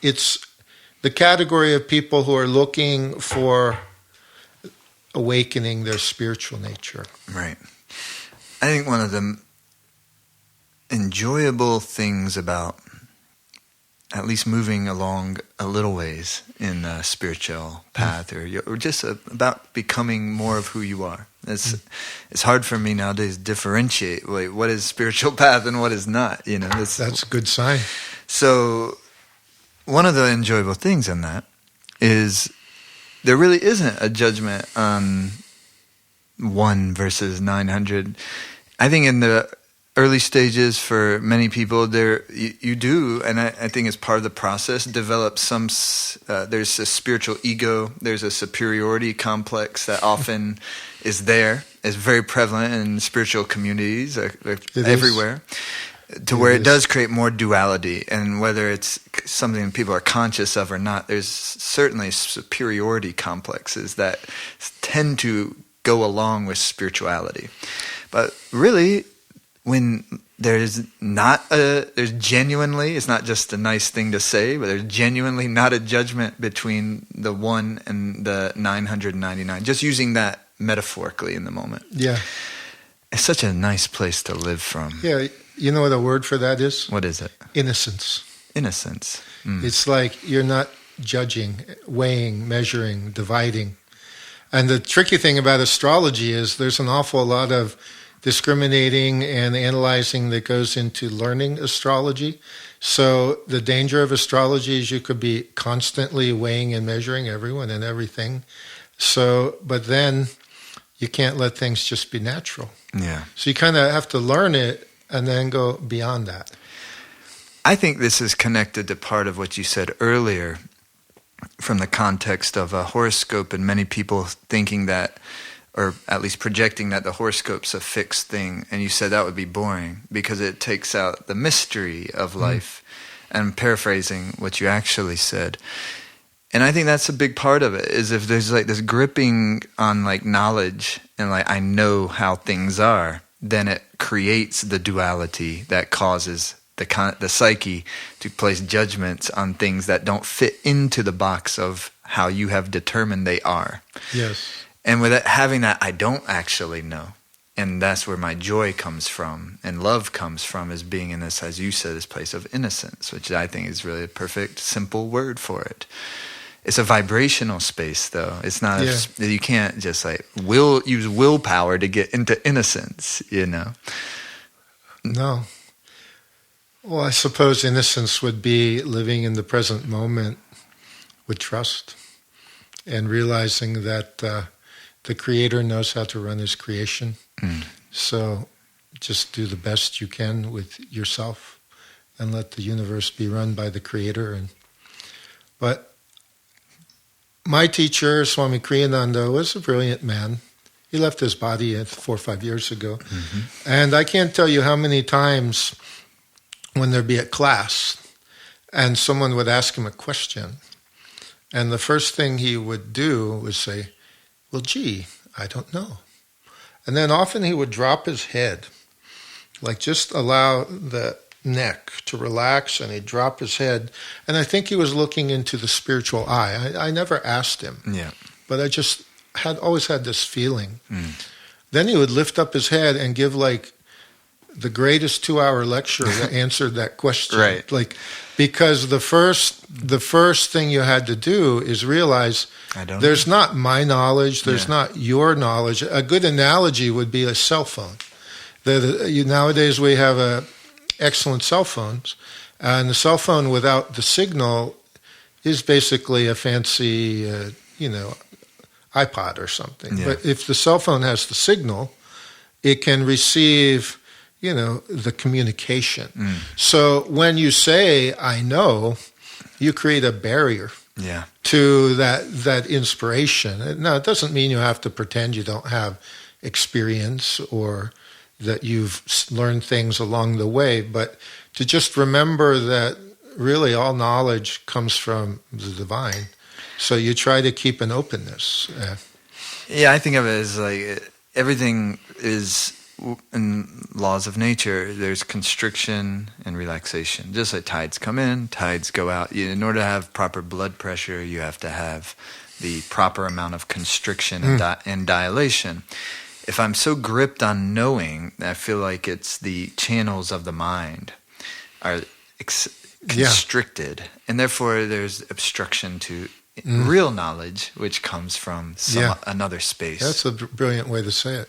it's the category of people who are looking for awakening their spiritual nature. Right. I think one of the enjoyable things about at least moving along a little ways in a spiritual path or just about becoming more of who you are. It's hard for me nowadays to differentiate what is spiritual path and what is not. That's a good sign. So one of the enjoyable things in that is there really isn't a judgment on 1 versus 900. I think in the early stages for many people, you do, and I think it's part of the process, develop there's a spiritual ego, there's a superiority complex that often is there. is very prevalent in spiritual communities It everywhere, to It where it is. does create more duality. And whether it's something people are conscious of or not, there's certainly superiority complexes that tend to go along with spirituality. But really, when there's genuinely, it's not just a nice thing to say, but there's genuinely not a judgment between the 1 and the 999. Just using that metaphorically in the moment. Yeah. It's such a nice place to live from. Yeah. You know what a word for that is? What is it? Innocence. Innocence. Mm. It's like you're not judging, weighing, measuring, dividing. And the tricky thing about astrology is there's an awful lot of discriminating and analyzing that goes into learning astrology. So the danger of astrology is you could be constantly weighing and measuring everyone and everything. So, but then you can't let things just be natural. Yeah. So you kind of have to learn it and then go beyond that. I think this is connected to part of what you said earlier from the context of a horoscope and many people thinking that, or at least projecting that the horoscope's a fixed thing. And you said that would be boring because it takes out the mystery of life. And paraphrasing what you actually said. And I think that's a big part of it, is if there's like this gripping on like knowledge and like I know how things are, then it creates the duality that causes the psyche to place judgments on things that don't fit into the box of how you have determined they are. Yes. And with it, having that, I don't actually know. And that's where my joy comes from and love comes from, is being in this, as you said, this place of innocence, which I think is really a perfect, simple word for it. It's a vibrational space, though. It's not, you can't just like use willpower to get into innocence, you know? No. Well, I suppose innocence would be living in the present moment with trust and realizing that the Creator knows how to run His creation. Mm. So just do the best you can with yourself and let the universe be run by the Creator. But my teacher, Swami Kriyananda, was a brilliant man. He left his body 4 or 5 years ago. Mm-hmm. And I can't tell you how many times when there'd be a class and someone would ask him a question, and the first thing he would do was say, well, gee, I don't know. And then often he would drop his head, like just allow the neck to relax, and he'd drop his head. And I think he was looking into the spiritual eye. I never asked him, but I just always had this feeling. Mm. Then he would lift up his head and give like the greatest 2-hour lecture that answered that question. Right. Like, because the first thing you had to do is realize there's not my knowledge, there's not your knowledge. A good analogy would be a cell phone. Nowadays we have excellent cell phones, and the cell phone without the signal is basically a fancy, iPod or something. Yeah. But if the cell phone has the signal, it can receive the communication. Mm. So when you say, I know, you create a barrier to that inspiration. Now, it doesn't mean you have to pretend you don't have experience or that you've learned things along the way, but to just remember that really all knowledge comes from the divine. So you try to keep an openness. Yeah, I think of it as like everything is in laws of nature. There's constriction and relaxation. Just like tides come in, tides go out. In order to have proper blood pressure, you have to have the proper amount of constriction and dilation. If I'm so gripped on knowing, I feel like it's the channels of the mind are constricted, and therefore there's obstruction to real knowledge, which comes from another space. That's a brilliant way to say it.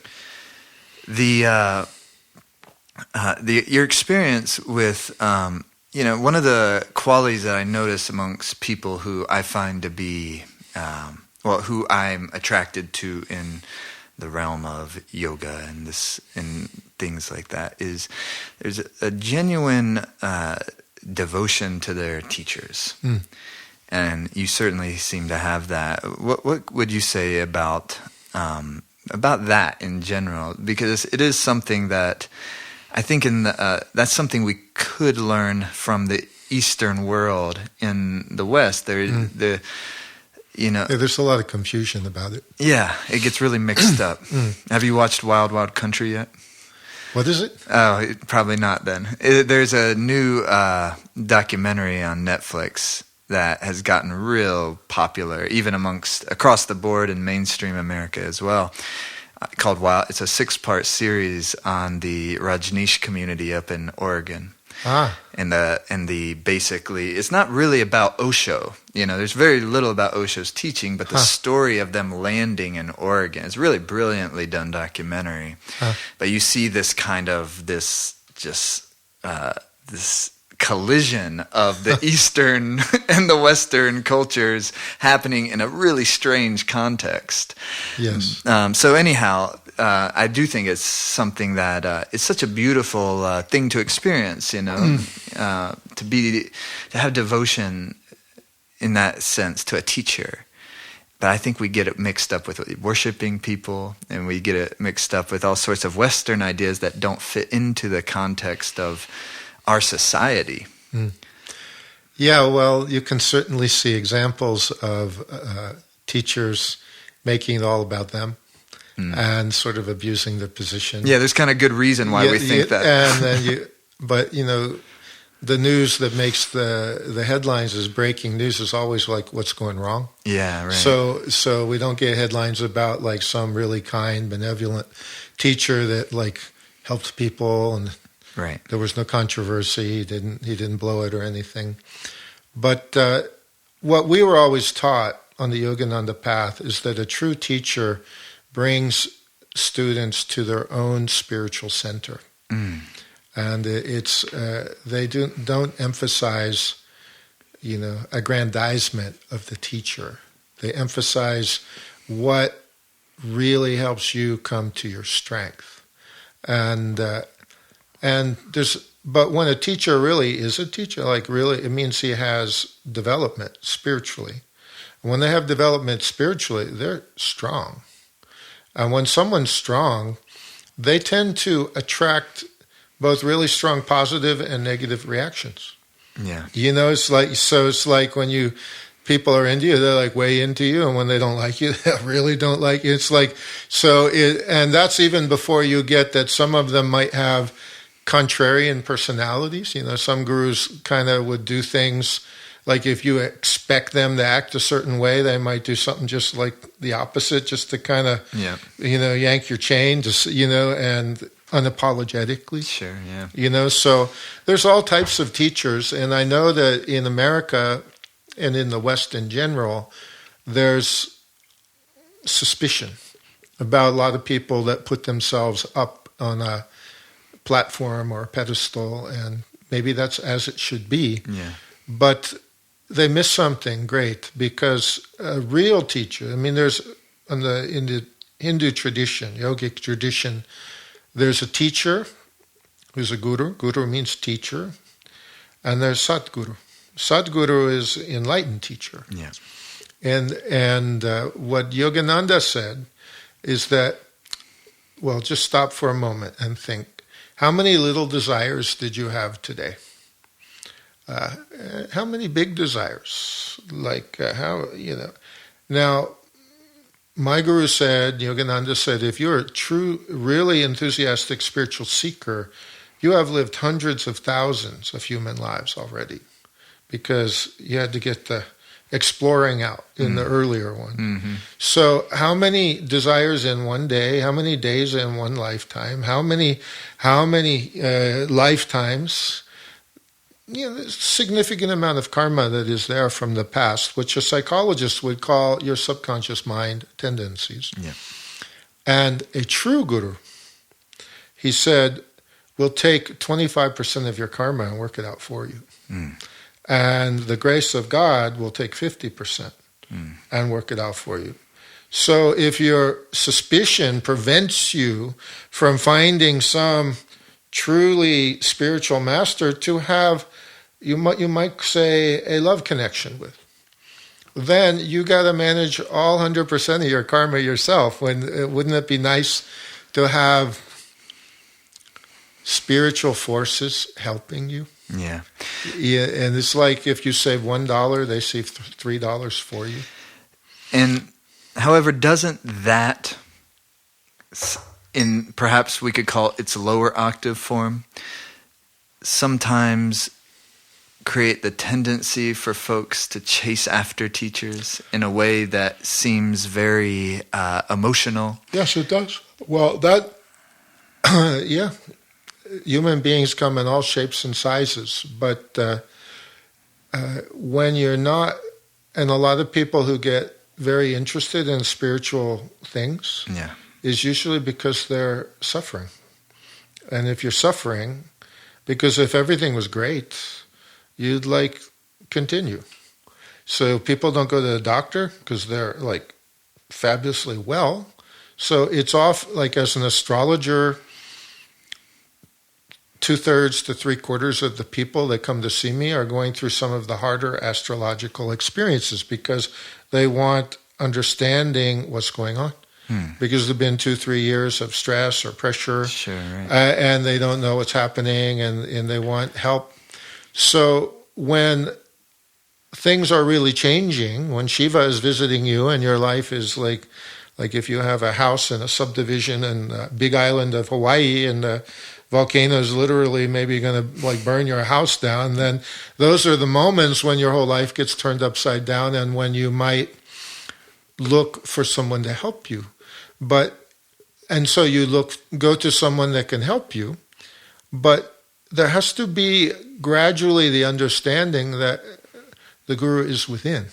Your experience with one of the qualities that I notice amongst people who I find to be who I'm attracted to in the realm of yoga and things like that is there's a genuine devotion to their teachers. Mm. And you certainly seem to have that. What would you say about about that in general, because it is something that I think that's something we could learn from the Eastern world. In the West, there's a lot of confusion about it. Yeah, it gets really mixed up. Have you watched Wild Wild Country yet? What is it? Oh, probably not then. There's a new documentary on Netflix that has gotten real popular, even across the board in mainstream America as well, called Wild. It's a 6-part series on the Rajneesh community up in Oregon. And basically, it's not really about Osho. There's very little about Osho's teaching, but the story of them landing in Oregon is really brilliantly done documentary. But you see this kind of this collision of the Eastern and the Western cultures happening in a really strange context. Yes. So anyhow, I do think it's something that it's such a beautiful thing to experience, to have devotion in that sense to a teacher. But I think we get it mixed up with worshiping people, and we get it mixed up with all sorts of Western ideas that don't fit into the context of our society. Yeah, well, you can certainly see examples of teachers making it all about them and sort of abusing their position. Yeah, there's kind of good reason why we think that. And then the news that makes the headlines as breaking news is always like what's going wrong. Yeah, right. So we don't get headlines about like some really kind, benevolent teacher that like helped people and right. There was no controversy. He didn't blow it or anything. But what we were always taught on the Yogananda path is that a true teacher brings students to their own spiritual center, and it's they don't emphasize, aggrandizement of the teacher. They emphasize what really helps you come to your strength, but when a teacher really is a teacher, like really, it means he has development spiritually. And when they have development spiritually, they're strong. And when someone's strong, they tend to attract both really strong positive and negative reactions. Yeah. It's like when people are into you, they're like way into you, and when they don't like you, they really don't like you. It's like, and that's even before you get that some of them might have contrarian personalities. Some gurus kind of would do things like if you expect them to act a certain way, they might do something just like the opposite, just to kind of, yank your chain, and unapologetically. Sure, yeah. So there's all types of teachers, and I know that in America and in the West in general, there's suspicion about a lot of people that put themselves up on a platform or a pedestal, and maybe that's as it should be. Yeah. But they miss something great, because a real teacher, there's in the Hindu tradition, yogic tradition, there's a teacher who's a guru. Guru means teacher. And there's Sadguru. Sadguru is enlightened teacher. Yeah. And what Yogananda said is that, well, just stop for a moment and think, how many little desires did you have today? How many big desires? Now, my guru said, Yogananda said, if you're a true, really enthusiastic spiritual seeker, you have lived hundreds of thousands of human lives already, because you had to get the exploring out in the earlier one. Mm-hmm. So how many desires in one day? How many days in one lifetime? How many lifetimes? There's a significant amount of karma that is there from the past, which a psychologist would call your subconscious mind tendencies. Yeah. And a true guru, he said, will take 25% of your karma and work it out for you. And the grace of God will take 50% and work it out for you. So if your suspicion prevents you from finding some truly spiritual master to have, you might say, a love connection with, then you got to manage all 100% of your karma yourself. Wouldn't it be nice to have spiritual forces helping you? Yeah. Yeah, and it's like if you save $1, they save $3 for you. And however, doesn't that, in perhaps we could call its lower octave form, sometimes create the tendency for folks to chase after teachers in a way that seems very emotional? Yes, it does. Well, that, yeah, human beings come in all shapes and sizes, but when you're not, and a lot of people who get very interested in spiritual things is usually because they're suffering. And if you're suffering, because if everything was great, you'd like continue. So people don't go to the doctor because they're like fabulously well. So it's off, like as an astrologer, 2/3 to 3/4 of the people that come to see me are going through some of the harder astrological experiences because they want understanding what's going on. Because there've been 2-3 years of stress or pressure, and they don't know what's happening, and they want help. So when things are really changing, when Shiva is visiting you and your life is like if you have a house in a subdivision in a big island of Hawaii and the volcano is literally maybe going to like burn your house down, then those are the moments when your whole life gets turned upside down and when you might look for someone to help you. And so you go to someone that can help you, but there has to be gradually the understanding that the guru is within,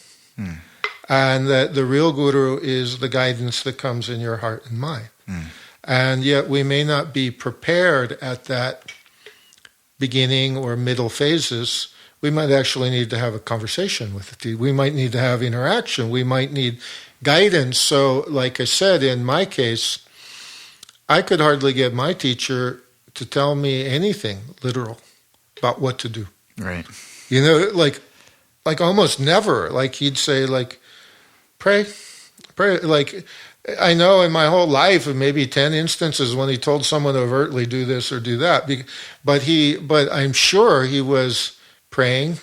and that the real guru is the guidance that comes in your heart and mind. And yet we may not be prepared at that beginning or middle phases. We might actually need to have a conversation with it. We might need to have interaction. We might need guidance. So, like I said, in my case, I could hardly get my teacher to tell me anything literal about what to do. Right. You know, like almost never. Like he'd say, like, pray. Like, I know in my whole life, maybe 10 instances when he told someone to overtly do this or do that. But I'm sure he was praying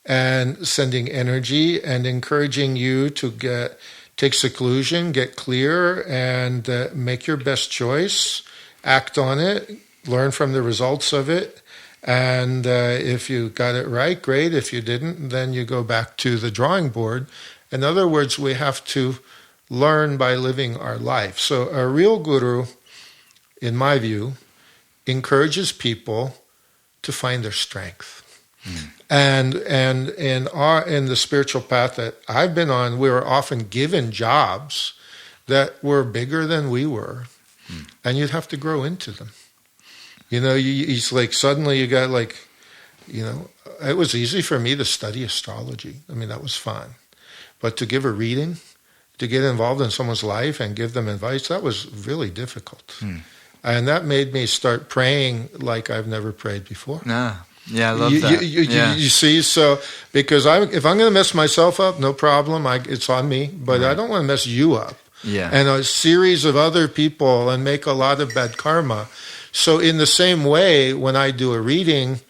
and sending energy and encouraging you to take seclusion, get clear, and make your best choice, act on it, learn from the results of it, and if you got it right, great. If you didn't, then you go back to the drawing board. In other words, we have to learn by living our life. So a real guru, in my view, encourages people to find their strength. And in the spiritual path that I've been on, we were often given jobs that were bigger than we were, and you'd have to grow into them. You know, it's like suddenly you got like, you know, it was easy for me to study astrology. I mean, that was fun. But to give a reading, to get involved in someone's life and give them advice, that was really difficult. And that made me start praying like I've never prayed before. Yeah, I love that. You see, so because if I'm going to mess myself up, no problem. It's on me, but I don't want to mess you up. And a series of other people and make a lot of bad karma. So in the same way, when I do a reading,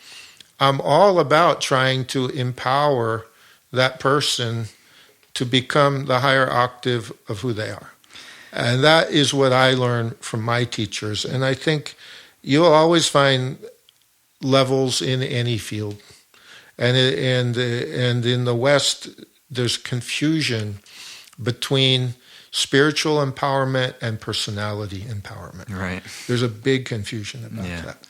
I'm all about trying to empower that person to become the higher octave of who they are. And that is what I learned from my teachers. And I think you'll always find levels in any field. And in the West, there's confusion between spiritual empowerment and personality empowerment. Right. There's a big confusion about that.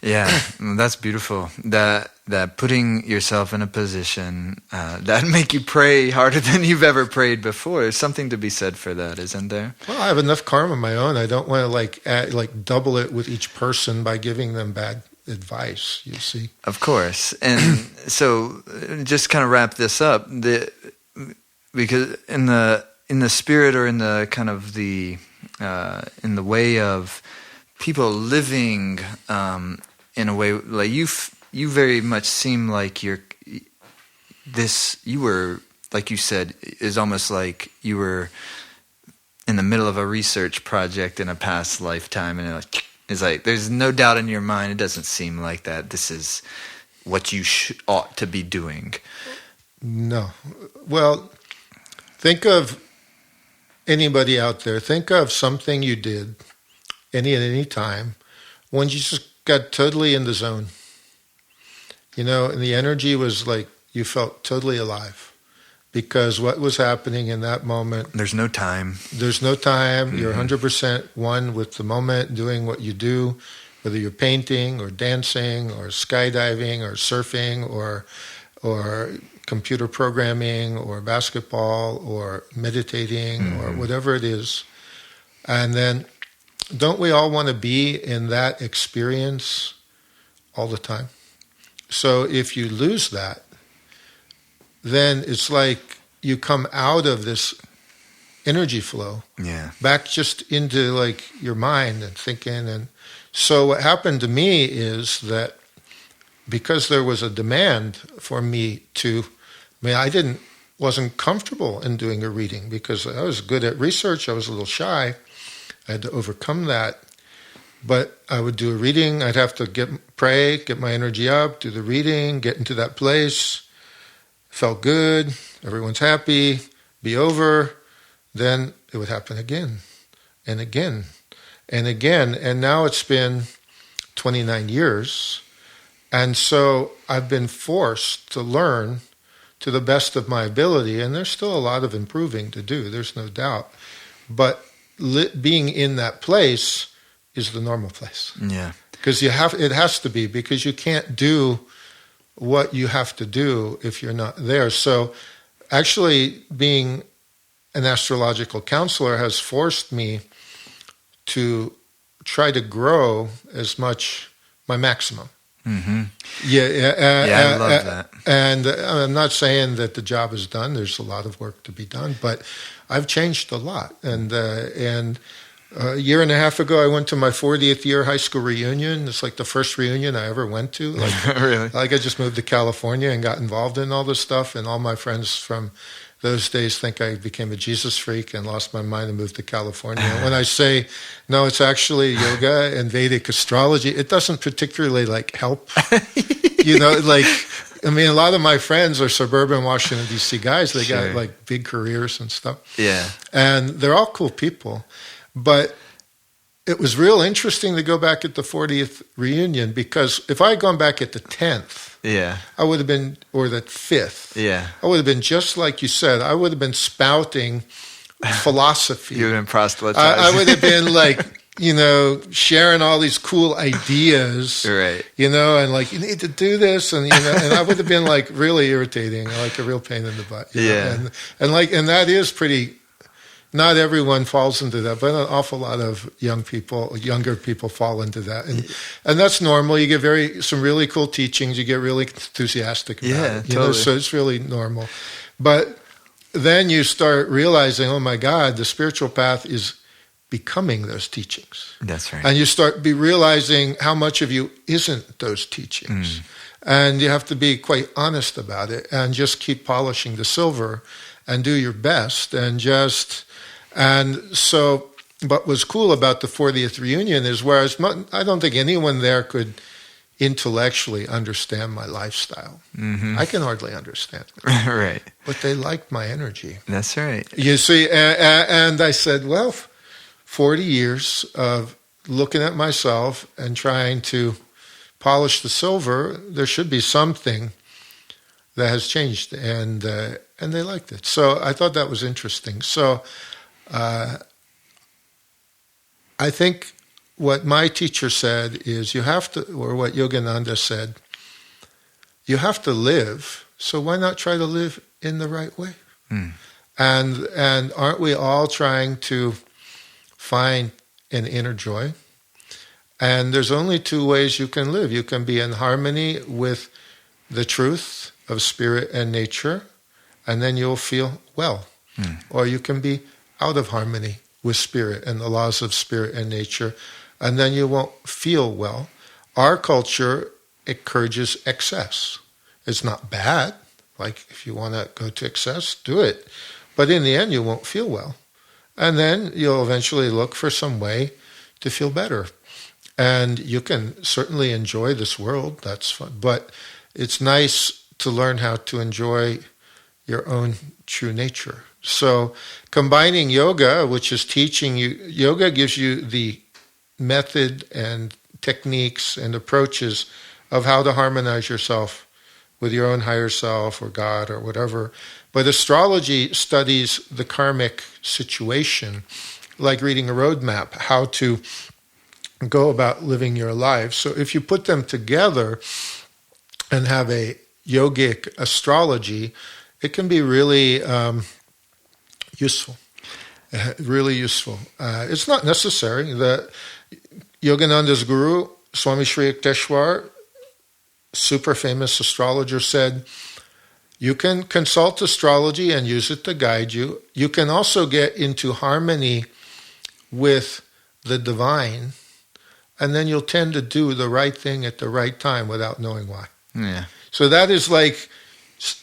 Yeah, that's beautiful. That putting yourself in a position that make you pray harder than you've ever prayed before. There's something to be said for that, isn't there? Well, I have enough karma of my own. I don't want to like double it with each person by giving them bad advice. You see, of course. And so, just kind of wrap this up. Because in the spirit or in the kind of the in the way of people living in a way like you very much seem like you were like you said, is almost like you were in the middle of a research project in a past lifetime, and it's like there's no doubt in your mind. It doesn't seem like that. This is what you ought to be doing. No. Well, think of anybody out there. Think of something you did at any time when you just got totally in the zone. You know, and the energy was like you felt totally alive. Because what was happening in that moment... There's no time. There's no time. You're 100% one with the moment, doing what you do, whether you're painting or dancing or skydiving or surfing or computer programming or basketball or meditating or whatever it is. And then don't we all want to be in that experience all the time? So if you lose that, then it's like you come out of this energy flow back just into like your mind and thinking. And so what happened to me is that because there was a demand for me to, I wasn't comfortable in doing a reading because I was good at research. I was a little shy. I had to overcome that. But I would do a reading. I'd have to pray, get my energy up, do the reading, get into that place. Felt good, everyone's happy, be over, then it would happen again and again and again. And now it's been 29 years. And so I've been forced to learn to the best of my ability. And there's still a lot of improving to do, there's no doubt. But being in that place is the normal place. Yeah. Because it has to be, because you can't do what you have to do if you're not there. So actually being an astrological counselor has forced me to try to grow as much, my maximum. Mm-hmm. I love that. And I'm not saying that the job is done. There's a lot of work to be done, but I've changed a lot. And a year and a half ago, I went to my 40th year high school reunion. It's like the first reunion I ever went to. Like, really? Like I just moved to California and got involved in all this stuff. And all my friends from those days think I became a Jesus freak and lost my mind and moved to California. When I say, no, it's actually yoga and Vedic astrology, it doesn't particularly like help. You know, like, I mean, a lot of my friends are suburban Washington, D.C. guys. They got like big careers and stuff. Yeah. And they're all cool people. But it was real interesting to go back at the 40th reunion because if I had gone back at the 10th, I would have been, or the 5th, I would have been just like you said. I would have been spouting philosophy. You would have been proselytizing. I would have been like, you know, sharing all these cool ideas, right? You know, and like you need to do this, and you know, and I would have been like really irritating, like a real pain in the butt. You know? And that is pretty. Not everyone falls into that, but an awful lot of younger people fall into that. And that's normal. You get some really cool teachings. You get really enthusiastic about it. You know? So it's really normal. But then you start realizing, oh my God, the spiritual path is becoming those teachings. That's right. And you start realizing how much of you isn't those teachings. And you have to be quite honest about it and just keep polishing the silver and do your best and so what was cool about the 40th reunion is whereas I don't think anyone there could intellectually understand my lifestyle. Mm-hmm. I can hardly understand it. Right. But they liked my energy. That's right. You see, and I said, well, 40 years of looking at myself and trying to polish the silver, there should be something that has changed, and they liked it. So I thought that was interesting. So I think what my teacher said is you have to, or what Yogananda said, you have to live, so why not try to live in the right way? And aren't we all trying to find an inner joy? And there's only two ways you can live. You can be in harmony with the truth of spirit and nature, and then you'll feel well. Or you can be out of harmony with spirit and the laws of spirit and nature, and then you won't feel well. Our culture encourages excess. It's not bad. Like if you want to go to excess, do it. But in the end, you won't feel well. And then you'll eventually look for some way to feel better. And you can certainly enjoy this world. That's fun. But it's nice to learn how to enjoy your own true nature. So combining yoga, which is teaching you, yoga gives you the method and techniques and approaches of how to harmonize yourself with your own higher self or God or whatever. But astrology studies the karmic situation, like reading a roadmap, how to go about living your life. So if you put them together and have a yogic astrology, it can be really useful. Really useful. It's not necessary. The Yogananda's guru, Swami Sri Yukteswar, super famous astrologer, said, you can consult astrology and use it to guide you. You can also get into harmony with the divine, and then you'll tend to do the right thing at the right time without knowing why. Yeah. So that is like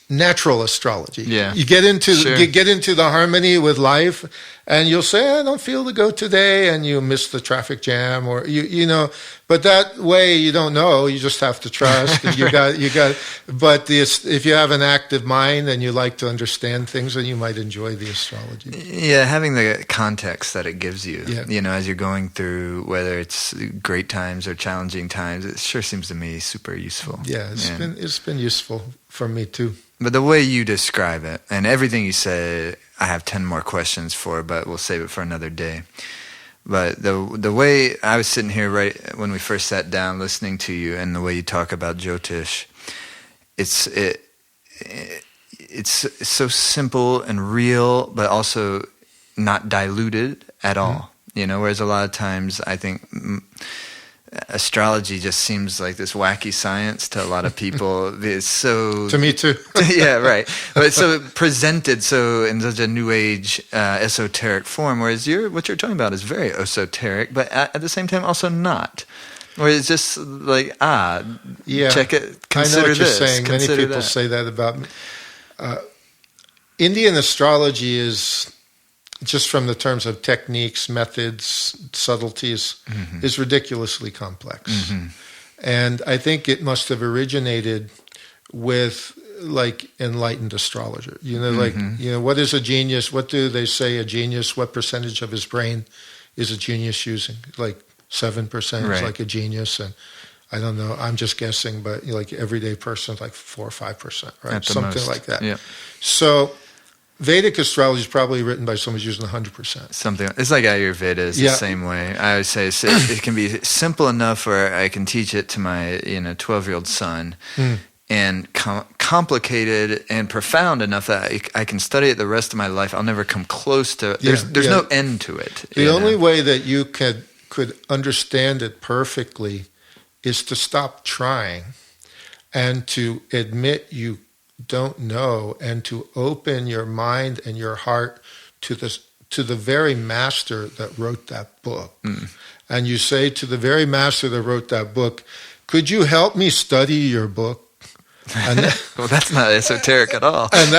natural astrology. Yeah. You get into Sure. get into the harmony with life, and you'll say, I don't feel to go today, and you miss the traffic jam, or you know. But that way, you don't know. You just have to trust. And you got. But if you have an active mind and you like to understand things, then you might enjoy the astrology. Yeah, having the context that it gives you, Yeah. you know, as you're going through, whether it's great times or challenging times, it sure seems to me super useful. Yeah, it's been useful for me too. But the way you describe it, and everything you said, I have 10 more questions for, but we'll save it for another day. But the way I was sitting here right when we first sat down listening to you, and the way you talk about Jyotish, it's so simple and real, but also not diluted at all. You know, whereas a lot of times I think astrology just seems like this wacky science to a lot of people. It's so To me too. yeah, right. But so presented so in such a new age esoteric form, whereas what you're talking about is very esoteric, but at the same time also not. Where it's just like check it. Consider I know what you're this. saying. Many Consider people that. say that about me. Indian astrology is, just from the terms of techniques, methods, subtleties, is ridiculously complex. And I think it must have originated with like enlightened astrologer. You know, like, you know, what is a genius? What do they say a genius? What percentage of his brain is a genius using? Like 7% is like a genius, and I don't know, I'm just guessing, but you know, like everyday person, like 4 or 5%, right? At the Something most. like that. Yeah. So Vedic astrology is probably written by someone who's using 100%. Something. It's like Ayurveda is the same way. I would say it can be simple enough where I can teach it to my 12-year-old son, and complicated and profound enough that I can study it the rest of my life. I'll never come close to it. There's no end to it. The only way that you could understand it perfectly is to stop trying and to admit you don't know, and to open your mind and your heart to the very master that wrote that book. And you say to the very master that wrote that book, could you help me study your book? And well, that's not esoteric at all. and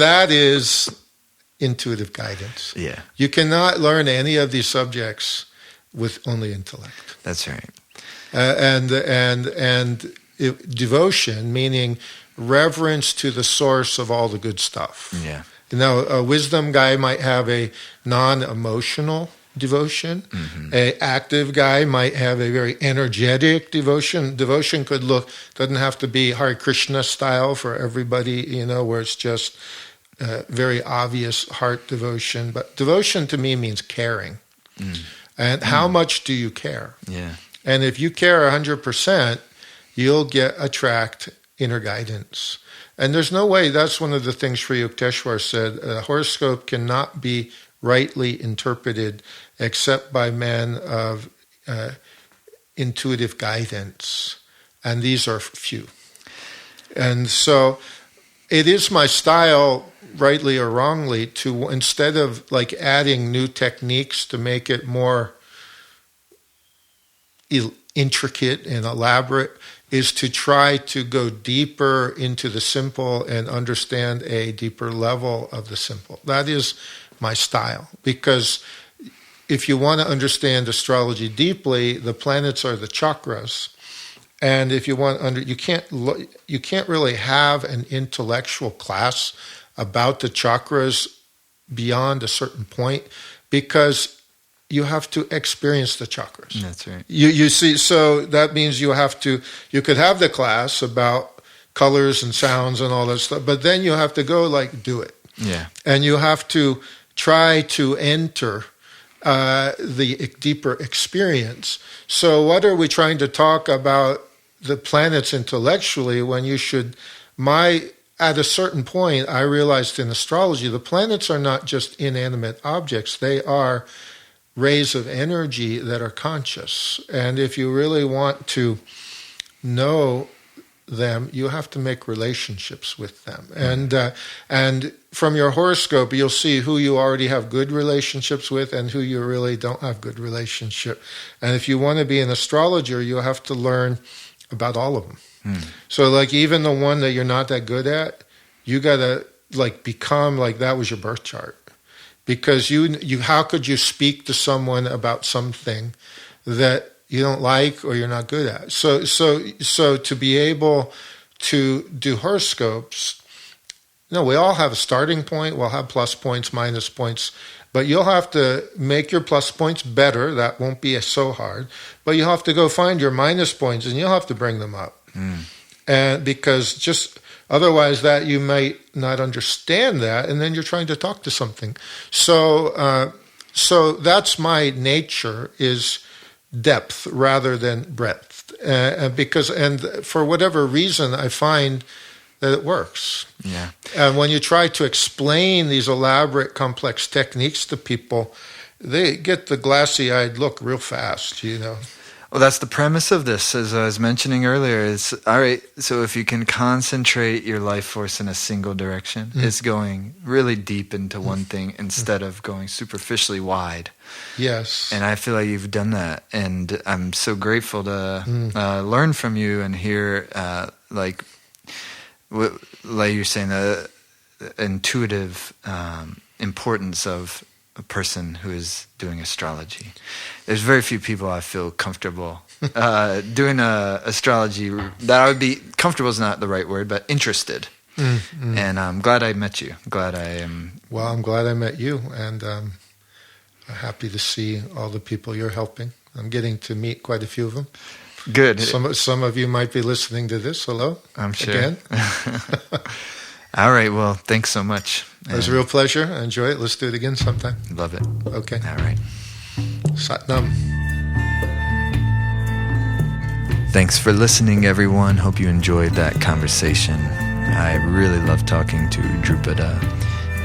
that is intuitive guidance. Yeah. You cannot learn any of these subjects with only intellect. That's right. Devotion, meaning reverence to the source of all the good stuff. Yeah. You know, a wisdom guy might have a non-emotional devotion. A active guy might have a very energetic devotion. Devotion doesn't have to be Hare Krishna style for everybody, you know, where it's just very obvious heart devotion. But devotion to me means caring. And how much do you care? Yeah. And if you care 100%, you'll attract inner guidance. And there's no way, that's one of the things Sri Yukteswar said, a horoscope cannot be rightly interpreted except by men of intuitive guidance. And these are few. And so it is my style, rightly or wrongly, to, instead of like adding new techniques to make it more intricate and elaborate, is to try to go deeper into the simple and understand a deeper level of the simple. That is my style, because if you want to understand astrology deeply, the planets are the chakras, and if you want you can't really have an intellectual class about the chakras beyond a certain point, because you have to experience the chakras. That's right. You see, so that means you could have the class about colors and sounds and all that stuff, but then you have to go do it. Yeah. And you have to try to enter the deeper experience. So what are we trying to talk about the planets intellectually when you should, at a certain point, I realized in astrology, the planets are not just inanimate objects. They are rays of energy that are conscious. And if you really want to know them, you have to make relationships with them. And from your horoscope, you'll see who you already have good relationships with and who you really don't have good relationship. And if you want to be an astrologer, you have to learn about all of them. So even the one that you're not that good at, you got to become that was your birth chart. Because you how could you speak to someone about something that you don't like or you're not good at? So to be able to do horoscopes, we all have a starting point. We'll have plus points, minus points, but you'll have to make your plus points better. That won't be so hard. But you'll have to go find your minus points and you'll have to bring them up. And because otherwise that you might not understand that, and then you're trying to talk to something. So that's my nature, is depth rather than breadth. And for whatever reason, I find that it works. Yeah. And when you try to explain these elaborate, complex techniques to people, they get the glassy-eyed look real fast, Well, that's the premise of this, as I was mentioning earlier. Is all right, so if you can concentrate your life force in a single direction, it's going really deep into one thing instead of going superficially wide. Yes. And I feel like you've done that. And I'm so grateful to learn from you and hear, like you're saying, the intuitive importance of a person who is doing astrology. There's very few people I feel comfortable doing astrology. That I would be comfortable is not the right word, but interested. And I'm glad I met you. Glad I am. Well, I'm glad I met you, and I'm happy to see all the people you're helping. I'm getting to meet quite a few of them. Good. Some of you might be listening to this. Hello. I'm sure. Again. All right. Well, thanks so much. It was a real pleasure. I enjoy it. Let's do it again sometime. Love it. Okay. All right. Sat Nam. Thanks for listening, everyone. Hope you enjoyed that conversation. I really love talking to Drupada,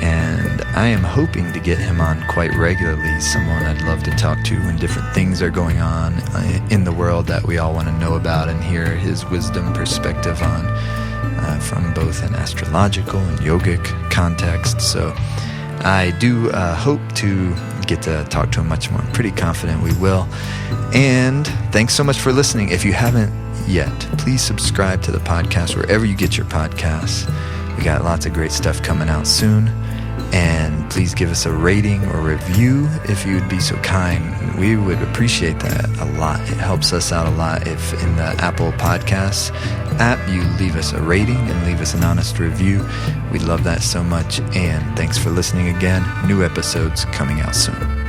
and I am hoping to get him on quite regularly, someone I'd love to talk to when different things are going on in the world that we all want to know about and hear his wisdom perspective on, from both an astrological and yogic context. So I do hope to get to talk to him much more. I'm pretty confident we will. And thanks so much for listening. If you haven't yet, please subscribe to the podcast wherever you get your podcasts. We got lots of great stuff coming out soon. And please give us a rating or review if you would be so kind. We would appreciate that a lot. It helps us out a lot if in the Apple Podcasts app you leave us a rating and leave us an honest review. We'd love that so much. And thanks for listening again. New episodes coming out soon.